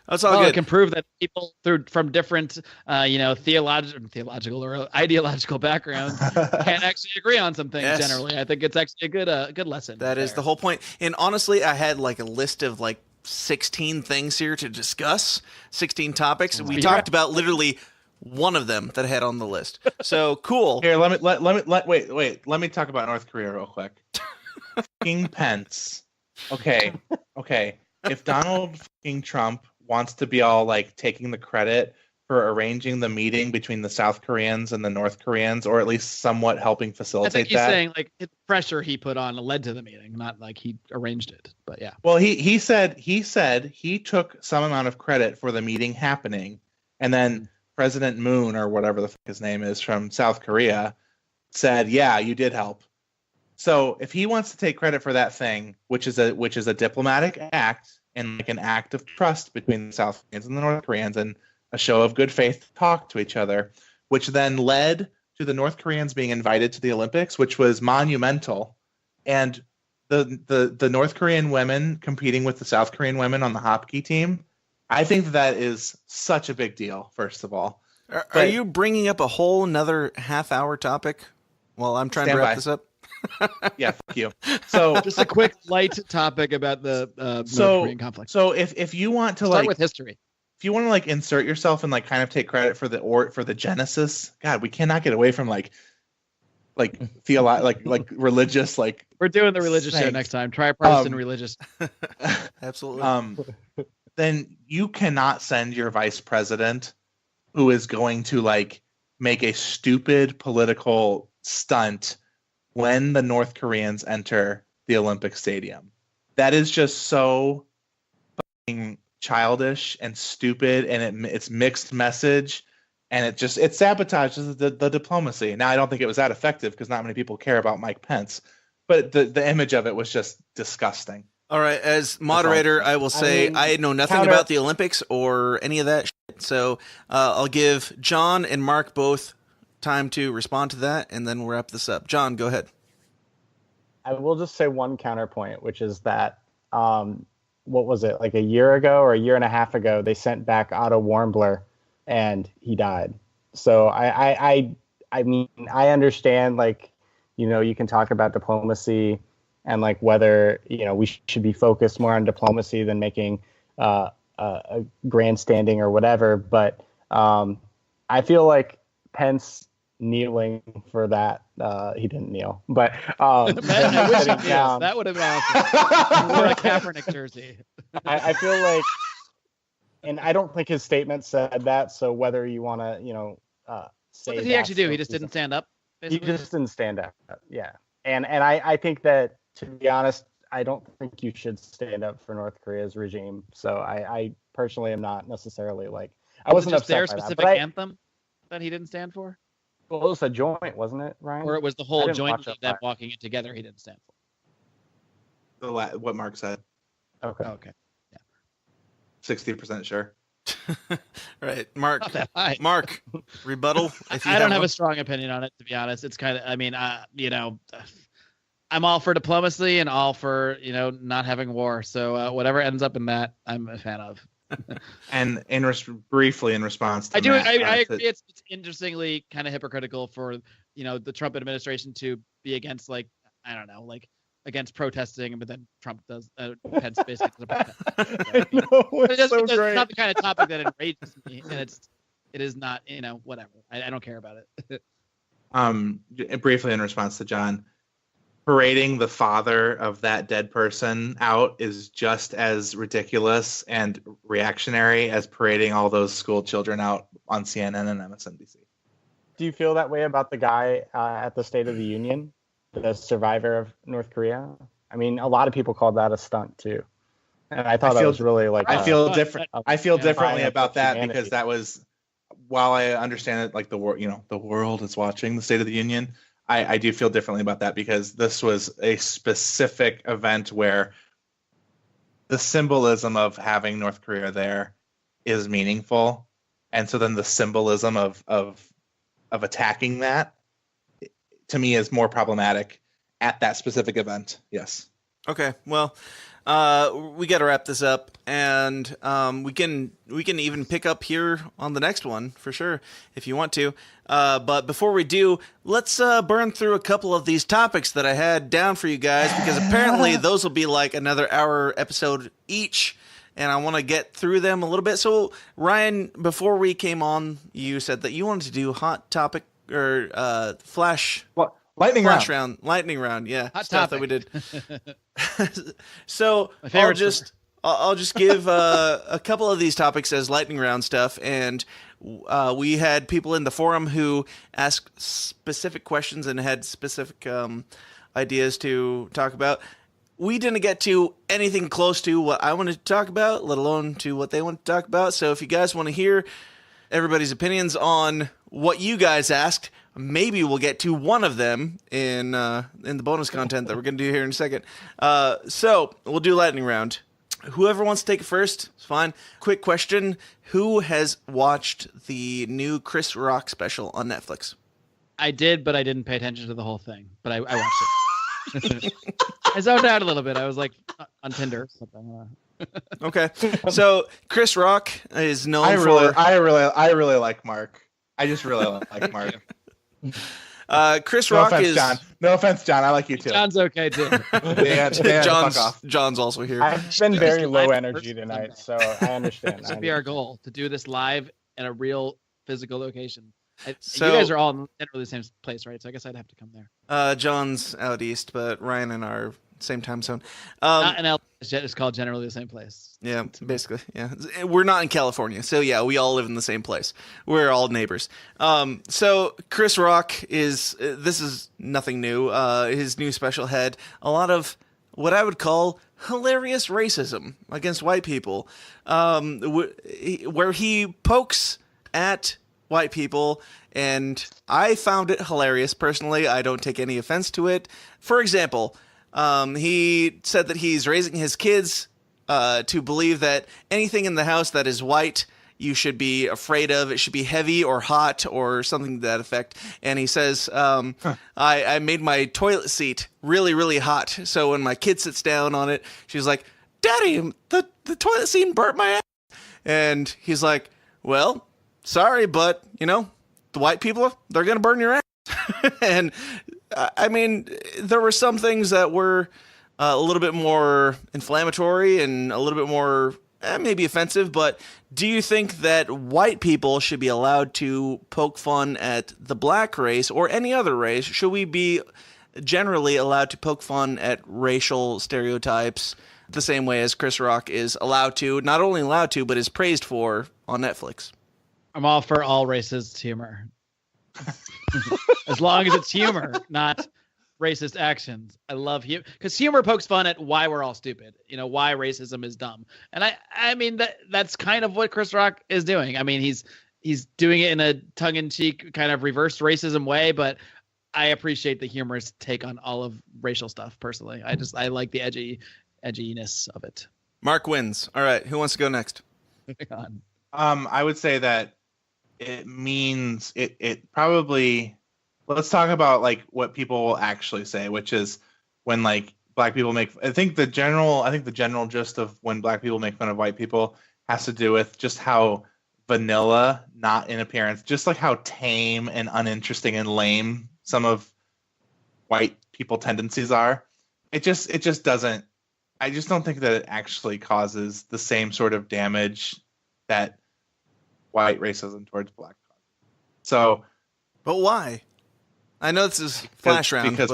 That's all good. It can prove that people from different, theological or ideological backgrounds can't actually agree on some things. Yes. Generally, I think it's actually a good lesson. That is the whole point. And honestly, I had like a list of like 16 things here to discuss, 16 topics. We talked about literally one of them that I had on the list. So cool. Here, let me talk about North Korea real quick. Fucking Pence. Okay. If Donald fucking Trump wants to be all like taking the credit for arranging the meeting between the South Koreans and the North Koreans, or at least somewhat helping I facilitate think he's that. saying like the pressure he put on led to the meeting, not like he arranged it. But yeah. Well, he said he took some amount of credit for the meeting happening, and then President Moon, or whatever the fuck his name is, from South Korea said, "Yeah, you did help." So if he wants to take credit for that thing, which is a diplomatic act and like an act of trust between the South Koreans and the North Koreans, and a show of good faith to talk to each other, which then led to the North Koreans being invited to the Olympics, which was monumental, and the North Korean women competing with the South Korean women on the hockey team, I think that is such a big deal, first of all. Are you bringing up a whole another half-hour topic while I'm trying to wrap this up? Yeah, fuck you. So Just a quick light topic about the North Korean conflict. So if you want to Start with history. if you want to like insert yourself and like kind of take credit for the genesis, God, we cannot get away from like like religious, like We're doing the religious show Thanks. next time. TriPartisan religious. Absolutely. then you cannot send your vice president, who is going to like make a stupid political stunt when the North Koreans enter the Olympic Stadium. That is just so fucking childish and stupid, and it's mixed message, and it sabotages the diplomacy. Now, I don't think it was that effective because not many people care about Mike Pence, but the image of it was just disgusting. All right, as moderator, I will say I know nothing about the Olympics or any of that shit, so I'll give John and Mark both time to respond to that, and then we'll wrap this up. John, go ahead. I will just say one counterpoint, which is that, what was it, like a year ago or a year and a half ago, they sent back Otto Warmblor, and he died. So I mean, I understand, like, you know, you can talk about diplomacy and like whether, you know, we should be focused more on diplomacy than making a grandstanding or whatever. But I feel like Pence kneeling for that, he didn't kneel, but I wish he kneeled. That would have been awesome. Or a Kaepernick jersey. I feel like, and I don't think his statement said that. So whether you want to, you know, say What did he actually do? He just didn't stand up? Basically? He just didn't stand up. Yeah. And I think that, to be honest, I don't think you should stand up for North Korea's regime. So I personally am not necessarily like, I wasn't just upset their by specific that, anthem that he didn't stand for? Well, it was a joint, wasn't it, Ryan? Or it was the I whole didn't joint watch that them part. walking it together he didn't stand for? What Mark said. Okay. Okay. 60% sure. Right, Mark. Not that high. Mark, rebuttal. If you I don't have one. a strong opinion on it, to be honest. It's kind of, I mean, you know, I'm all for diplomacy and all for, you know, not having war. So whatever ends up in that, I'm a fan of. And briefly in response to I do. Matt, I agree. It's interestingly kind of hypocritical for, you know, the Trump administration to be against, like, I don't know, like against protesting, but then Trump does Pence basically. I know, it's so It's great. not the kind of topic that enrages me, and it is not, you know, whatever. I don't care about it. Briefly in response to John, parading the father of that dead person out is just as ridiculous and reactionary as parading all those school children out on CNN and MSNBC. Do you feel that way about the guy at the State of the Union, the survivor of North Korea? I mean, a lot of people called that a stunt too, and I thought that was really like. I feel different. I feel Yeah, differently sign of about that humanity. because that was, while I understand it, like the world, you know, the world is watching the State of the Union. I do feel differently about that because this was a specific event where the symbolism of having North Korea there is meaningful, and so then the symbolism of attacking that, to me, is more problematic at that specific event. Yes. Okay, well, we got to wrap this up, and we can even pick up here on the next one for sure if you want to. But before we do, let's burn through a couple of these topics that I had down for you guys, because apparently those will be like another hour episode each, and I want to get through them a little bit. So Ryan, before we came on, you said that you wanted to do hot topic or flash. What? Lightning Flash round. lightning round, yeah, Hot stuff topic. that we did. So My favorite I'll just give a couple of these topics as lightning round stuff, and We had people in the forum who asked specific questions and had specific ideas to talk about. We didn't get to anything close to what I wanted to talk about, let alone to what they want to talk about. So if you guys want to hear everybody's opinions on what you guys asked, maybe we'll get to one of them in the bonus content that we're going to do here in a second. So we'll do lightning round. Whoever wants to take it first, it's fine. Quick question. Who has watched the new Chris Rock special on Netflix? I did, but I didn't pay attention to the whole thing. But I watched it. I zoned out a little bit. I was like on Tinder or something. Okay. So Chris Rock is known for... I really like Mark. I just really like Mark. Chris No Rock offense, is... John. No offense, John. I like you too. John's okay too. John's also here. I've been very low energy tonight, so I understand. That should be our goal, to do this live in a real physical location. So, you guys are all in literally the same place, right? So I guess I'd have to come there. John's out east, but Ryan and I are same time zone. Not in LA, it's called generally the same place. Yeah, basically. Yeah, we're not in California, so yeah, we all live in the same place. We're all neighbors. So Chris Rock is this is nothing new. His new special had a lot of what I would call hilarious racism against white people, where he pokes at white people, and I found it hilarious personally. I don't take any offense to it. For example, he said that he's raising his kids to believe that anything in the house that is white you should be afraid of. It should be heavy or hot or something to that effect. And he says, I made my toilet seat really, really hot. So when my kid sits down on it, she's like, Daddy, the toilet seat burnt my ass. And he's like, well, sorry, but, the white people, they're going to burn your ass. And, I mean, there were some things that were a little bit more inflammatory and a little bit more maybe offensive, but do you think that white people should be allowed to poke fun at the black race or any other race? Should we be generally allowed to poke fun at racial stereotypes the same way as Chris Rock is allowed to, not only allowed to, but is praised for on Netflix? I'm all for all racist humor. As long as it's humor, not racist actions. I love humor because humor pokes fun at why we're all stupid. Why racism is dumb. And I mean that's kind of what Chris Rock is doing. I mean he's doing it in a tongue-in-cheek kind of reverse racism way, but I appreciate the humorous take on all of racial stuff personally. I like the edginess of it. Mark wins. All right, who wants to go next? I would say that it means it probably. Let's talk about what people will actually say, which is when black people make. I think the general gist of when black people make fun of white people has to do with just how vanilla, not in appearance, just how tame and uninteresting and lame some of white people tendencies are. It just doesn't. I just don't think that it actually causes the same sort of damage that white racism towards black causes. So, but why? I know this is flash round because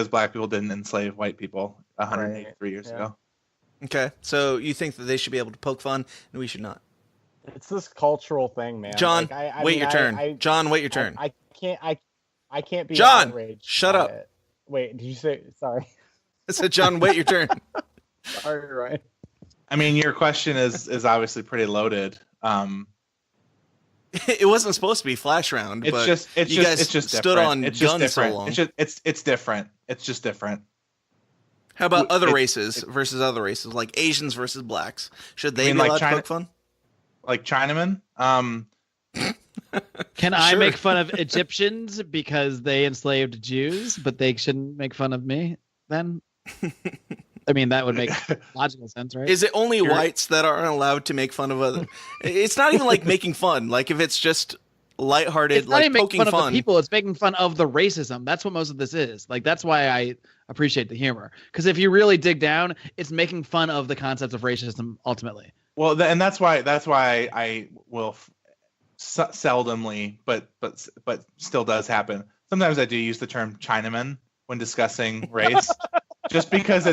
black people didn't enslave white people 183 years ago. Okay, so you think that they should be able to poke fun and we should not? It's this cultural thing, man. John, wait your turn. John, wait your turn. I can't be John, outraged. shut up. It. Wait, did you say sorry? I said, John, wait your turn. Sorry, Ryan. I mean, your question is obviously pretty loaded. It wasn't supposed to be flash round. It's just stood different. on it's just guns different. so long. It's different. It's just different. How about other races versus other races, like Asians versus blacks? Should they be allowed to poke fun? Like Chinamen? Can I make fun of Egyptians because they enslaved Jews, but they shouldn't make fun of me then? I mean, that would make logical sense, right? Is it only whites that aren't allowed to make fun of other? It's not even like making fun. Like if it's just lighthearted, it's not even poking making fun fun. Of the people. It's making fun of the racism. That's what most of this is. That's why I appreciate the humor. Because if you really dig down, it's making fun of the concept of racism ultimately. Well, and that's why I will seldomly, but still does happen. Sometimes I do use the term Chinaman when discussing race. Just because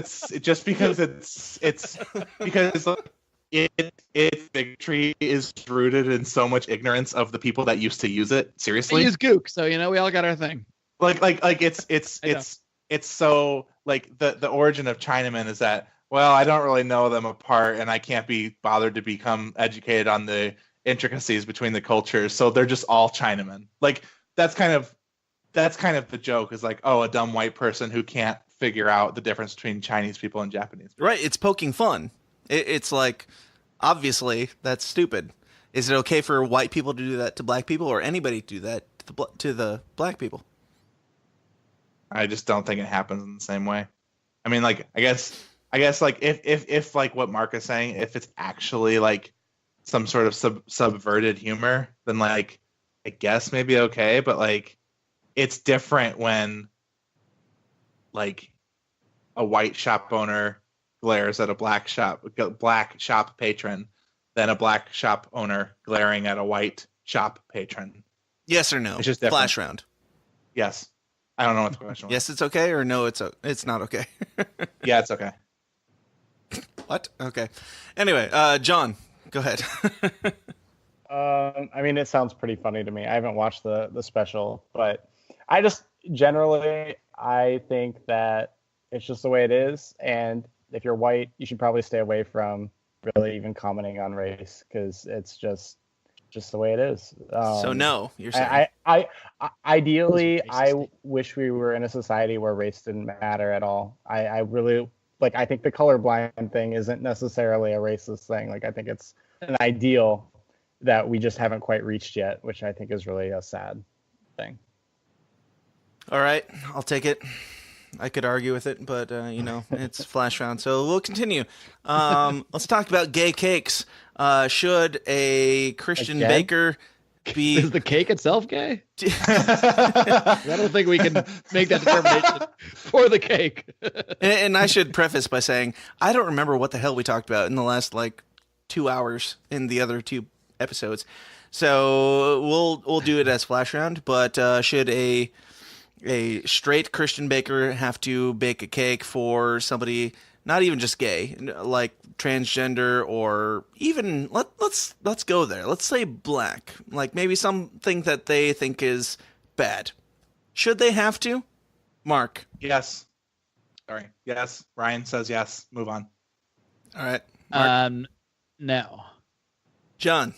its bigotry is rooted in so much ignorance of the people that used to use it. They Seriously, use gook, so we all got our thing. like it's so like the origin of Chinaman is that, well, I don't really know them apart, and I can't be bothered to become educated on the intricacies between the cultures, so they're just all Chinamen. Like that's kind of the joke, is like, oh, a dumb white person who can't figure out the difference between Chinese people and Japanese people. Right, it's poking fun. It's like, obviously, that's stupid. Is it okay for white people to do that to black people, or anybody to do that to the black people? I just don't think it happens in the same way. I mean, like, I guess like if like what Mark is saying, if it's actually like some sort of subverted humor, then like I guess maybe okay, but like it's different when like a white shop owner glares at a black shop patron than a black shop owner glaring at a white shop patron. Yes or no? It's just different. Flash round. Yes. I don't know what the question was. Yes, it's okay, or no, it's not okay. Yeah, it's okay. What? Okay. Anyway, John, go ahead. I mean, it sounds pretty funny to me. I haven't watched the special, but I just generally I think that it's just the way it is, and if you're white, you should probably stay away from really even commenting on race, because it's just the way it is. So no, you're saying. I ideally, I wish we were in a society where race didn't matter at all. I really like. I think the colorblind thing isn't necessarily a racist thing. Like, I think it's an ideal that we just haven't quite reached yet, which I think is really a sad thing. All right, I'll take it. I could argue with it, but it's flash round, so we'll continue. Let's talk about gay cakes. Should a Christian baker be? Is the cake itself gay? I don't think we can make that determination for the cake. And I should preface by saying I don't remember what the hell we talked about in the last 2 hours in the other 2 episodes, so we'll do it as flash round. But should a straight Christian baker have to bake a cake for somebody not even just gay, like transgender, or even let's go there. Let's say black, like maybe something that they think is bad. Should they have to? Mark. Yes. Sorry. Yes. Ryan says yes. Move on. All right. Mark. No. John.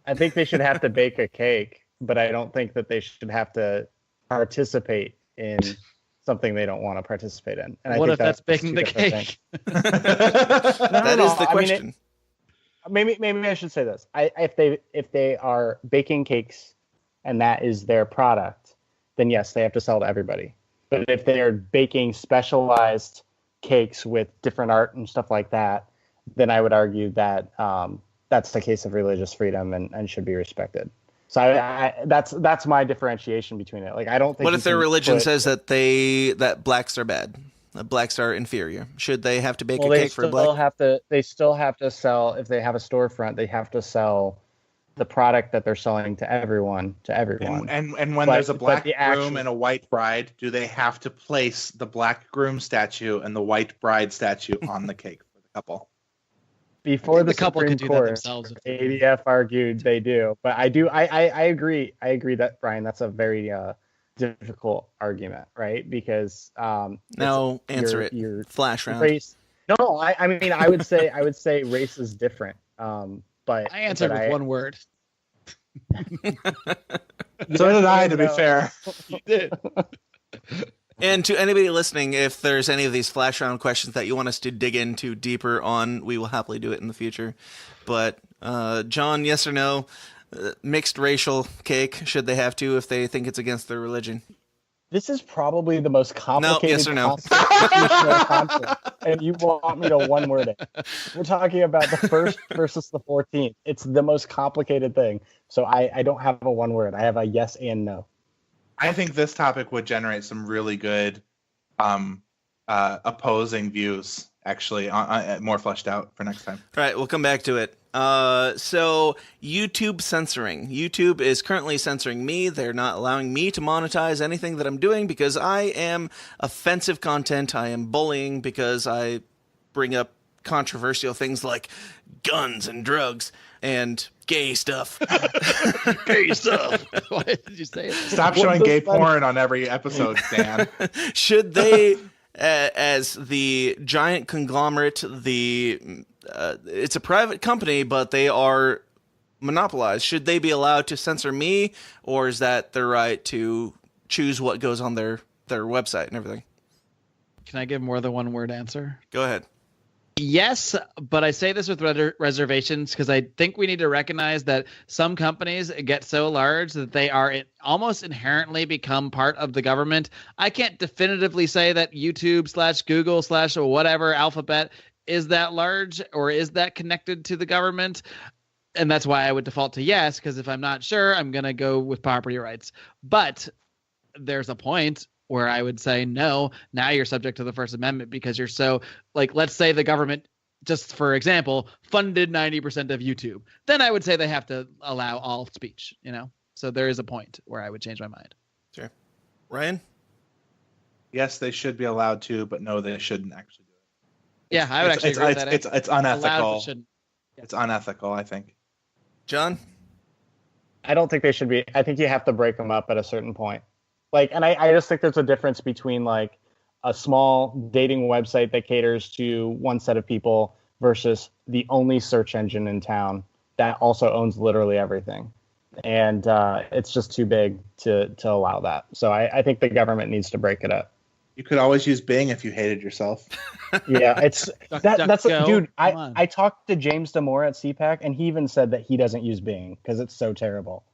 I think they should have to bake a cake, but I don't think that they should have to participate in something they don't want to participate in. And what I if think that's baking the cake? That is the question. Maybe I should say this. If they are baking cakes and that is their product, then yes, they have to sell to everybody. But if they are baking specialized cakes with different art and stuff like that, then I would argue that that's the case of religious freedom and should be respected. So that's my differentiation between it. Like, I don't think. What if their religion says that blacks are bad, that blacks are inferior? Should they have to bake a cake for a black? They still have to sell. If they have a storefront, they have to sell the product that they're selling to everyone. And when there's a black groom and a white bride, do they have to place the black groom statue and the white bride statue on the cake for the couple? Before the couple Supreme can do Court, that themselves. ADF argued they do, but I agree that, Brian, that's a very difficult argument, right? Because now answer it. Your flash round. Race. No, I mean I would say race is different. But I answered with one word. So did I, to be fair. You did. And to anybody listening, if there's any of these flash round questions that you want us to dig into deeper on, we will happily do it in the future. But John, yes or no, mixed racial cake, should they have to if they think it's against their religion? This is probably the most complicated yes or no. concept, and you want me to one word it. We're talking about the 1st versus the 14th. It's the most complicated thing. So I don't have a one word. I have a yes and no. I think this topic would generate some really good opposing views, actually, more fleshed out for next time. All right, we'll come back to it. So YouTube censoring. YouTube is currently censoring me. They're not allowing me to monetize anything that I'm doing because I am offensive content. I am bullying because I bring up controversial things like guns and drugs and gay stuff. Gay stuff. Why did you say that? Stop showing gay porn on every episode, Dan. Should they, as the giant conglomerate, it's a private company, but they are monopolized. Should they be allowed to censor me, or is that their right to choose what goes on their website and everything? Can I give more than one word answer? Go ahead. Yes, but I say this with reservations because I think we need to recognize that some companies get so large that they are almost inherently become part of the government. I can't definitively say that YouTube / Google / whatever Alphabet is that large or is that connected to the government. And that's why I would default to yes, because if I'm not sure, I'm going to go with property rights. But there's a point where I would say, no, now you're subject to the First Amendment because you're so, like, let's say the government, just for example, funded 90% of YouTube. Then I would say they have to allow all speech, you know? So there is a point where I would change my mind. Sure. Ryan? Yes, they should be allowed to, but no, they shouldn't actually do it. Yeah, I would actually agree with that. It's unethical. Allowed, shouldn't. It's unethical, I think. John? I don't think they should be. I think you have to break them up at a certain point. Like, and I just think there's a difference between like a small dating website that caters to one set of people versus the only search engine in town that also owns literally everything. And it's just too big to allow that. So I think the government needs to break it up. You could always use Bing if you hated yourself. Yeah, it's that's go. dude. Come on. I talked to James Damore at CPAC, and he even said that he doesn't use Bing because it's so terrible.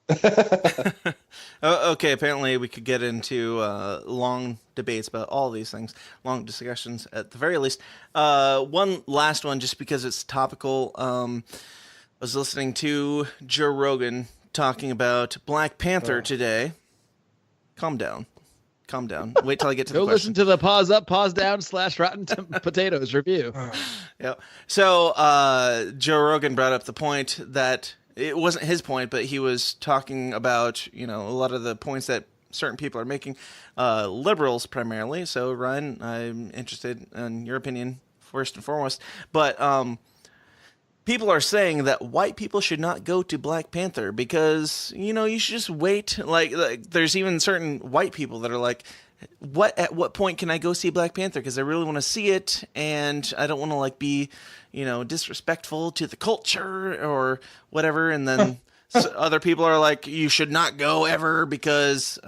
Okay, apparently we could get into long debates about all these things, long discussions at the very least. One last one, just because it's topical. I was listening to Joe Rogan talking about Black Panther today. Calm down. Wait till I get to the Go question. listen to the pause up, pause down / Rotten Potatoes review. Yeah. So Joe Rogan brought up the point that it wasn't his point, but he was talking about, a lot of the points that certain people are making, liberals primarily. So Ryan, I'm interested in your opinion first and foremost. But people are saying that white people should not go to Black Panther because, you should just wait. Like there's even certain white people that are like, at what point can I go see Black Panther? Because I really want to see it, and I don't want to be, disrespectful to the culture or whatever. And then other people are like, you should not go ever because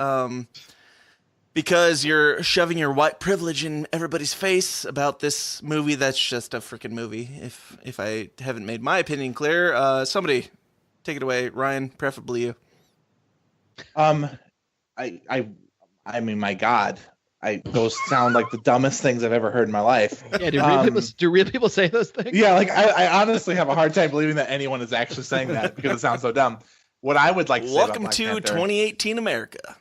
you're shoving your white privilege in everybody's face about this movie that's just a freaking movie. If I haven't made my opinion clear, somebody take it away. Ryan, preferably you. I mean, my God, those sound like the dumbest things I've ever heard in my life. Yeah, do real people say those things? Yeah, I honestly have a hard time believing that anyone is actually saying that because it sounds so dumb. What I would like to say Welcome about Black to Panther 2018 America.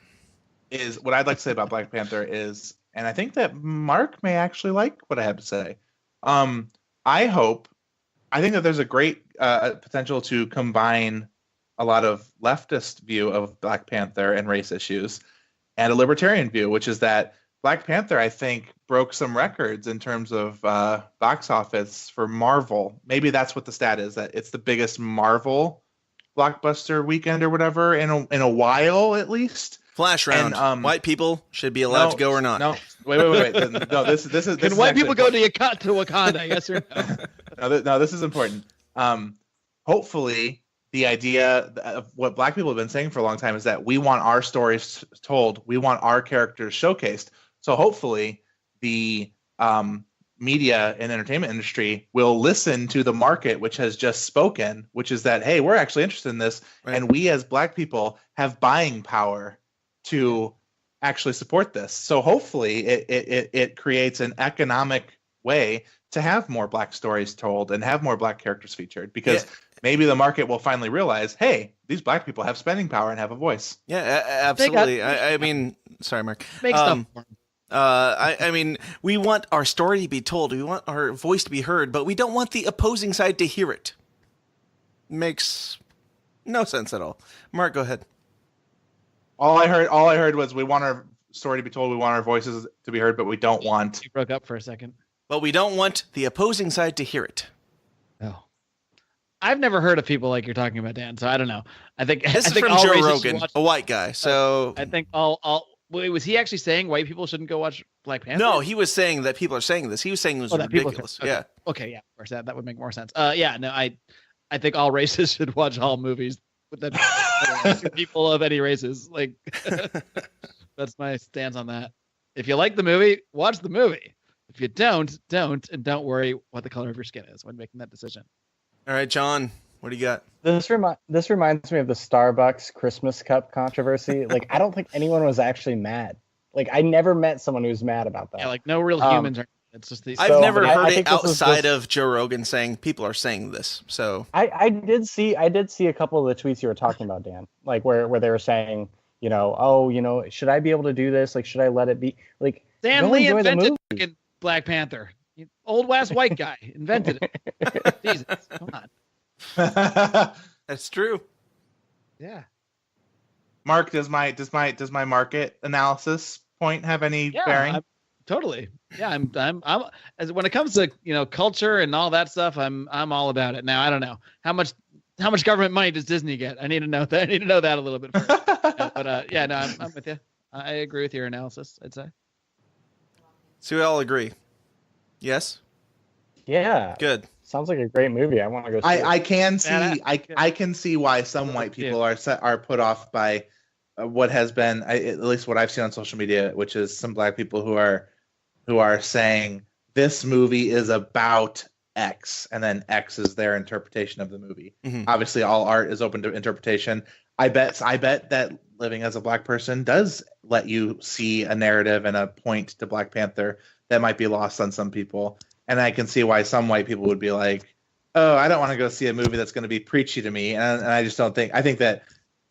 is what I'd like to say about Black Panther is, and I think that Mark may actually like what I have to say. I think that there's a great potential to combine a lot of leftist view of Black Panther and race issues and a libertarian view, which is that Black Panther, I think, broke some records in terms of box office for Marvel. Maybe that's what the stat is, that it's the biggest Marvel blockbuster weekend or whatever in a while, at least. Flash round. And, white people should be allowed to go or not? No, wait. No, this is. Can white people go to Wakanda? Yes or no? No, this is important. Hopefully, the idea of what Black people have been saying for a long time is that we want our stories told. We want our characters showcased. So hopefully, the media and entertainment industry will listen to the market, which has just spoken, which is that, hey, we're actually interested in this, right, and we as Black people have buying power to actually support this. So hopefully it creates an economic way to have more Black stories told and have more Black characters featured, because maybe the market will finally realize, hey, these Black people have spending power and have a voice. Yeah, absolutely. I mean, sorry, Mark. Make stuff. I mean, we want our story to be told. We want our voice to be heard, but we don't want the opposing side to hear it. Makes no sense at all. Mark, go ahead. All I heard was we want our story to be told. We want our voices to be heard, but we don't want. You broke up for a second. But we don't want the opposing side to hear it. No. I've never heard of people like you're talking about, Dan. So I don't know. I think This is think from all Joe races Rogan, should watch- a white guy. So I think all. Wait, was he actually saying white people shouldn't go watch Black Panther? no, he was saying that people are saying this. He was saying it was that people ridiculous. should- okay. Yeah. Okay, yeah, of course that would make more sense. Yeah, no, I think all races should watch all movies with that people of any races. Like that's my stance on that. If you like the movie, watch the movie. If you don't, and don't worry what the color of your skin is when making that decision. All right, John, what do you got? This reminds me of the Starbucks Christmas cup controversy. Like, I don't think anyone was actually mad. Like, I never met someone who was mad about that. Yeah, like no real humans are. It's just the. I've never I heard it think this was outside just- of Joe Rogan saying people are saying this. So I did see a couple of the tweets you were talking about, Dan. Like where they were saying, should I be able to do this? Like, should I let it be? Like, Stan go Lee enjoy the invented movie. fucking Black Panther. Old West white guy invented it. Jesus, come on. that's true. Yeah. Mark, does my market analysis point have any bearing? Totally. Yeah, I'm as when it comes to, culture and all that stuff, I'm all about it. Now, I don't know how much government money does Disney get? I need to know that. A little bit first. I'm with you. I agree with your analysis, I'd say. So we all agree. Yes? Yeah. Good. Sounds like a great movie. I want to go see it. I can see Yeah, I can see why some white people are put off by what has been at least what I've seen on social media, which is some black people who are saying this movie is about X, and then X is their interpretation of the movie. Mhm. Obviously, all art is open to interpretation. I bet that living as a black person does let you see a narrative and a point to Black Panther that might be lost on some people. And I can see why some white people would be like, oh, I don't want to go see a movie that's going to be preachy to me. And I just don't think, I think that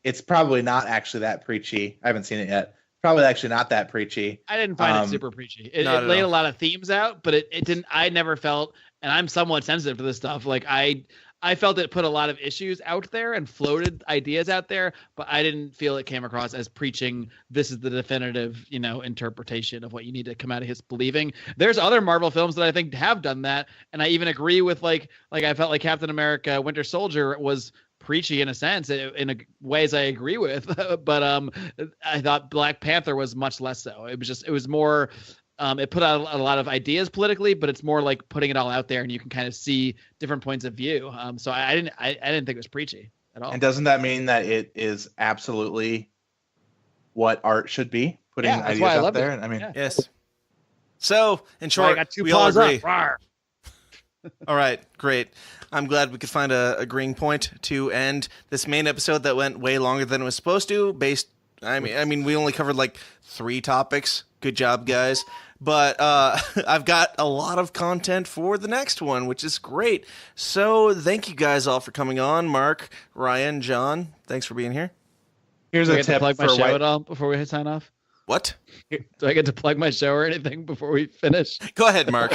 it's probably not actually that preachy. I haven't seen it yet. Probably actually not that preachy. I didn't find it super preachy. It not at laid all. a lot of themes out, but it didn't. I never felt, and I'm somewhat sensitive to this stuff. Like I felt it put a lot of issues out there and floated ideas out there, but I didn't feel it came across as preaching. This is the definitive, interpretation of what you need to come out of his believing. There's other Marvel films that I think have done that, and I even agree with like I felt like Captain America: Winter Soldier was preachy in a sense, in ways I agree with, but I thought Black Panther was much less so. It was more. It put out a lot of ideas politically, but it's more like putting it all out there, and you can kind of see different points of view. So I didn't think it was preachy at all. And doesn't that mean that it is absolutely what art should be? Putting Yeah, that's ideas why I out loved there. it. I mean, Yeah. Yes. So, in I short, got two we all paws agree. up. Rawr. All right, great. I'm glad we could find a agreeing point to end this main episode that went way longer than it was supposed to. I mean, we only covered like 3 topics. Good job, guys. But I've got a lot of content for the next one, which is great. So thank you guys all for coming on. Mark, Ryan, John, thanks for being here. here's Do I a get to tip plug my for show white. at all before we sign off? What? Do I get to plug my show or anything before we finish? Go ahead, Mark.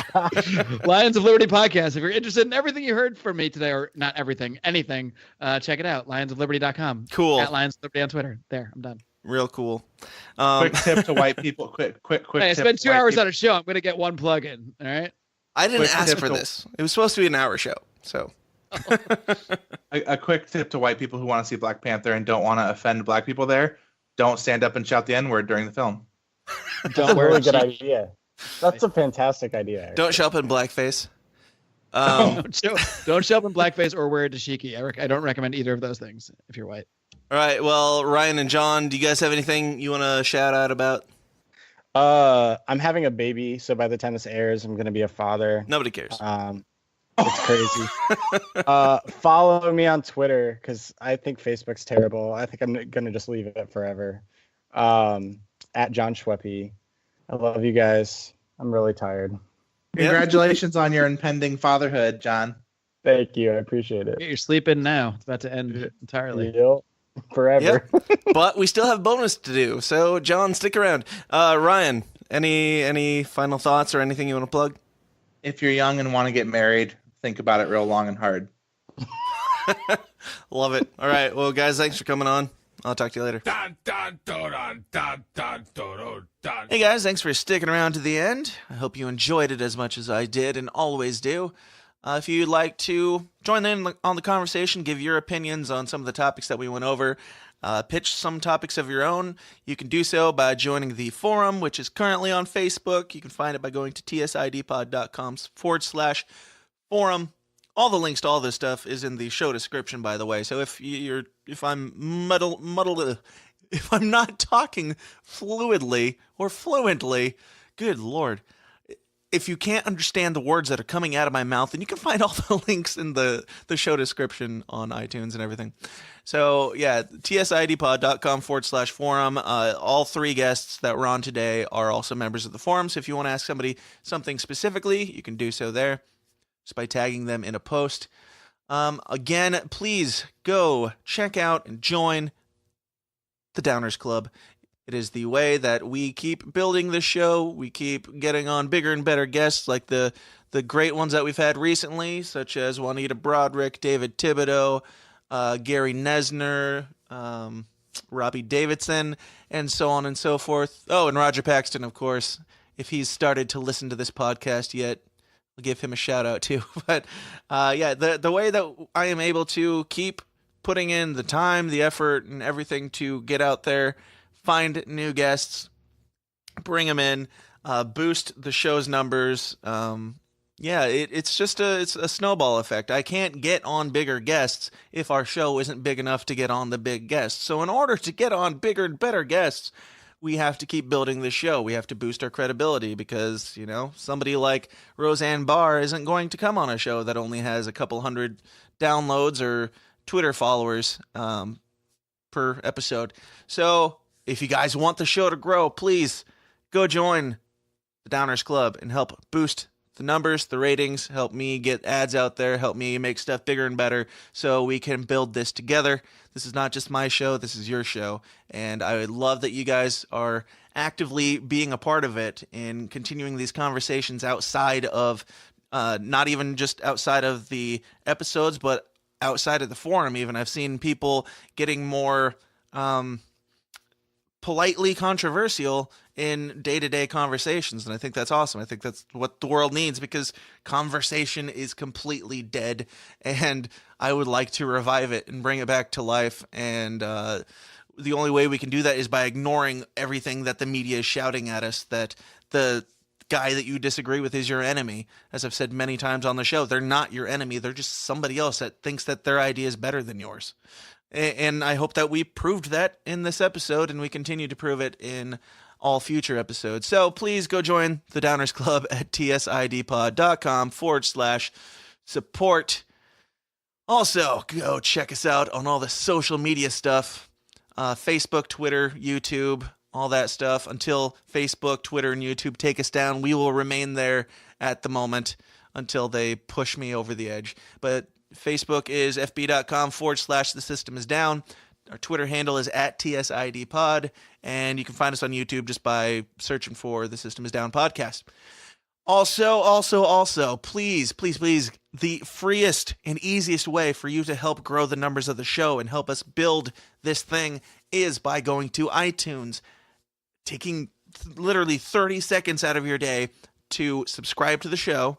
Lions of Liberty podcast. If you're interested in everything you heard from me today, or not everything, anything, check it out. lionsofliberty.com. Cool. At Lions of Liberty on Twitter. There, I'm done. Real cool. Quick tip to white people. Quick Hey, I tip spent to 2 white hours people. on a show. I'm going to get one plug in. All right. I didn't Quick ask tip for to- this. It was supposed to be an hour show. So A quick tip to white people who want to see Black Panther and don't want to offend black people there: don't stand up and shout the N-word during the film. That's a wear really a good cheek. idea. That's a fantastic idea. actually. don't show up in blackface. Don't show up in blackface or wear a dashiki. I don't recommend either of those things if you're white. All right. Well, Ryan and John, do you guys have anything you want to shout out about? I'm having a baby, so by the time this airs, I'm going to be a father. Nobody cares. It's crazy. Follow me on Twitter because I think Facebook's terrible. I think I'm going to just leave it forever. At John Schweppe. I love you guys. I'm really tired. Congratulations on your impending fatherhood, John. Thank you. I appreciate it. Get your sleep in now. It's about to end entirely. Yep. Forever. But we still have bonus to do. So, John, stick around. Ryan, any final thoughts or anything you want to plug? If you're young and want to get married, think about it real long and hard. Love it. All right. Well, guys, thanks for coming on. I'll talk to you later. Dun, dun. Hey guys, thanks for sticking around to the end. I hope you enjoyed it as much as I did and always do. If you'd like to join in on the conversation, give your opinions on some of the topics that we went over, pitch some topics of your own, you can do so by joining the forum, which is currently on Facebook. You can find it by going to tsidpod.com/forum. All the links to all this stuff is in the show description, by the way. So if I'm if I'm not talking fluidly or fluently, good Lord. If you can't understand the words that are coming out of my mouth, then you can find all the links in the show description on iTunes and everything. So, yeah, tsidpod.com/forum. All three guests that were on today are also members of the forum. So if you want to ask somebody something specifically, you can do so there just by tagging them in a post. Again, please go check out and join the Downers Club. It is the way that we keep building the show. We keep getting on bigger and better guests like the great ones that we've had recently, such as Juanita Broderick, David Thibodeau, Gary Nesner, Robbie Davidson, and so on and so forth. Oh, and Roger Paxton, of course. If he's started to listen to this podcast yet, I'll give him a shout out too. But yeah, the way that I am able to keep putting in the time, the effort, and everything to get out there, find new guests, bring them in, boost the show's numbers. Yeah, it's just a snowball effect. I can't get on bigger guests if our show isn't big enough to get on the big guests. So in order to get on bigger and better guests, we have to keep building the show. We have to boost our credibility because, somebody like Roseanne Barr isn't going to come on a show that only has a couple hundred downloads or Twitter followers per episode. So if you guys want the show to grow, please go join the Downers Club and help boost the numbers, the ratings, help me get ads out there, help me make stuff bigger and better so we can build this together. This is not just my show, this is your show. And I would love that you guys are actively being a part of it and continuing these conversations outside of, not even just outside of the episodes, but outside of the forum even. I've seen people getting more politely controversial in day-to-day conversations, and I think that's awesome. I think that's what the world needs because conversation is completely dead, and I would like to revive it and bring it back to life, and the only way we can do that is by ignoring everything that the media is shouting at us, that the guy that you disagree with is your enemy. As I've said many times on the show, they're not your enemy. They're just somebody else that thinks that their idea is better than yours. And I hope that we proved that in this episode, and we continue to prove it in all future episodes. So please go join the Downers Club at tsidpod.com/support. Also, go check us out on all the social media stuff, Facebook, Twitter, YouTube, all that stuff. Until Facebook, Twitter, and YouTube take us down, we will remain there at the moment until they push me over the edge. But Facebook is fb.com/the system is down. Our Twitter handle is at TSIDpod, and you can find us on YouTube just by searching for the System is Down podcast. Also, please, the freest and easiest way for you to help grow the numbers of the show and help us build this thing is by going to iTunes, taking literally 30 seconds out of your day to subscribe to the show,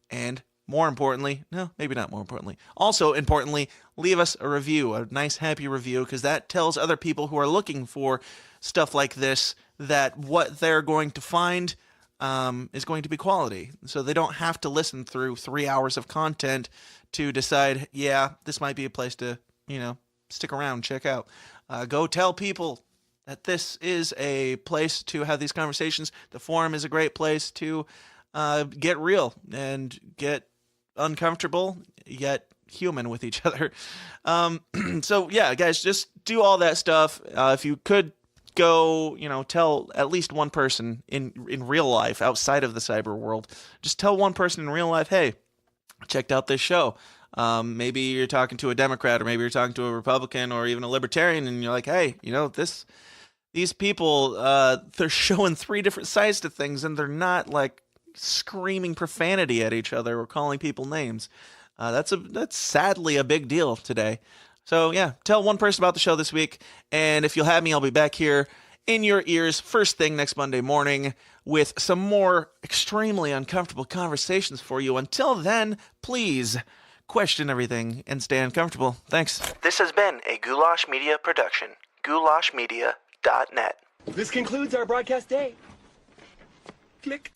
and more importantly, no, maybe not more importantly, also importantly, leave us a review, a nice happy review, because that tells other people who are looking for stuff like this that what they're going to find is going to be quality. So they don't have to listen through 3 hours of content to decide, yeah, this might be a place to, stick around, check out. Go tell people that this is a place to have these conversations. The forum is a great place to get real and get uncomfortable yet human with each other. So yeah, guys, just do all that stuff. If you could go, tell at least one person in real life outside of the cyber world, just tell one person in real life, hey, I checked out this show. Maybe you're talking to a Democrat, or maybe you're talking to a Republican, or even a Libertarian, and you're like, hey, these people, they're showing 3 different sides to things, and they're not like screaming profanity at each other or calling people names. That's sadly a big deal today. So yeah, tell one person about the show this week, and if you'll have me, I'll be back here in your ears first thing next Monday morning with some more extremely uncomfortable conversations for you. Until then, please question everything and stay uncomfortable. Thanks. This has been a Goulash Media production. goulashmedia.net. This concludes our broadcast day. Click.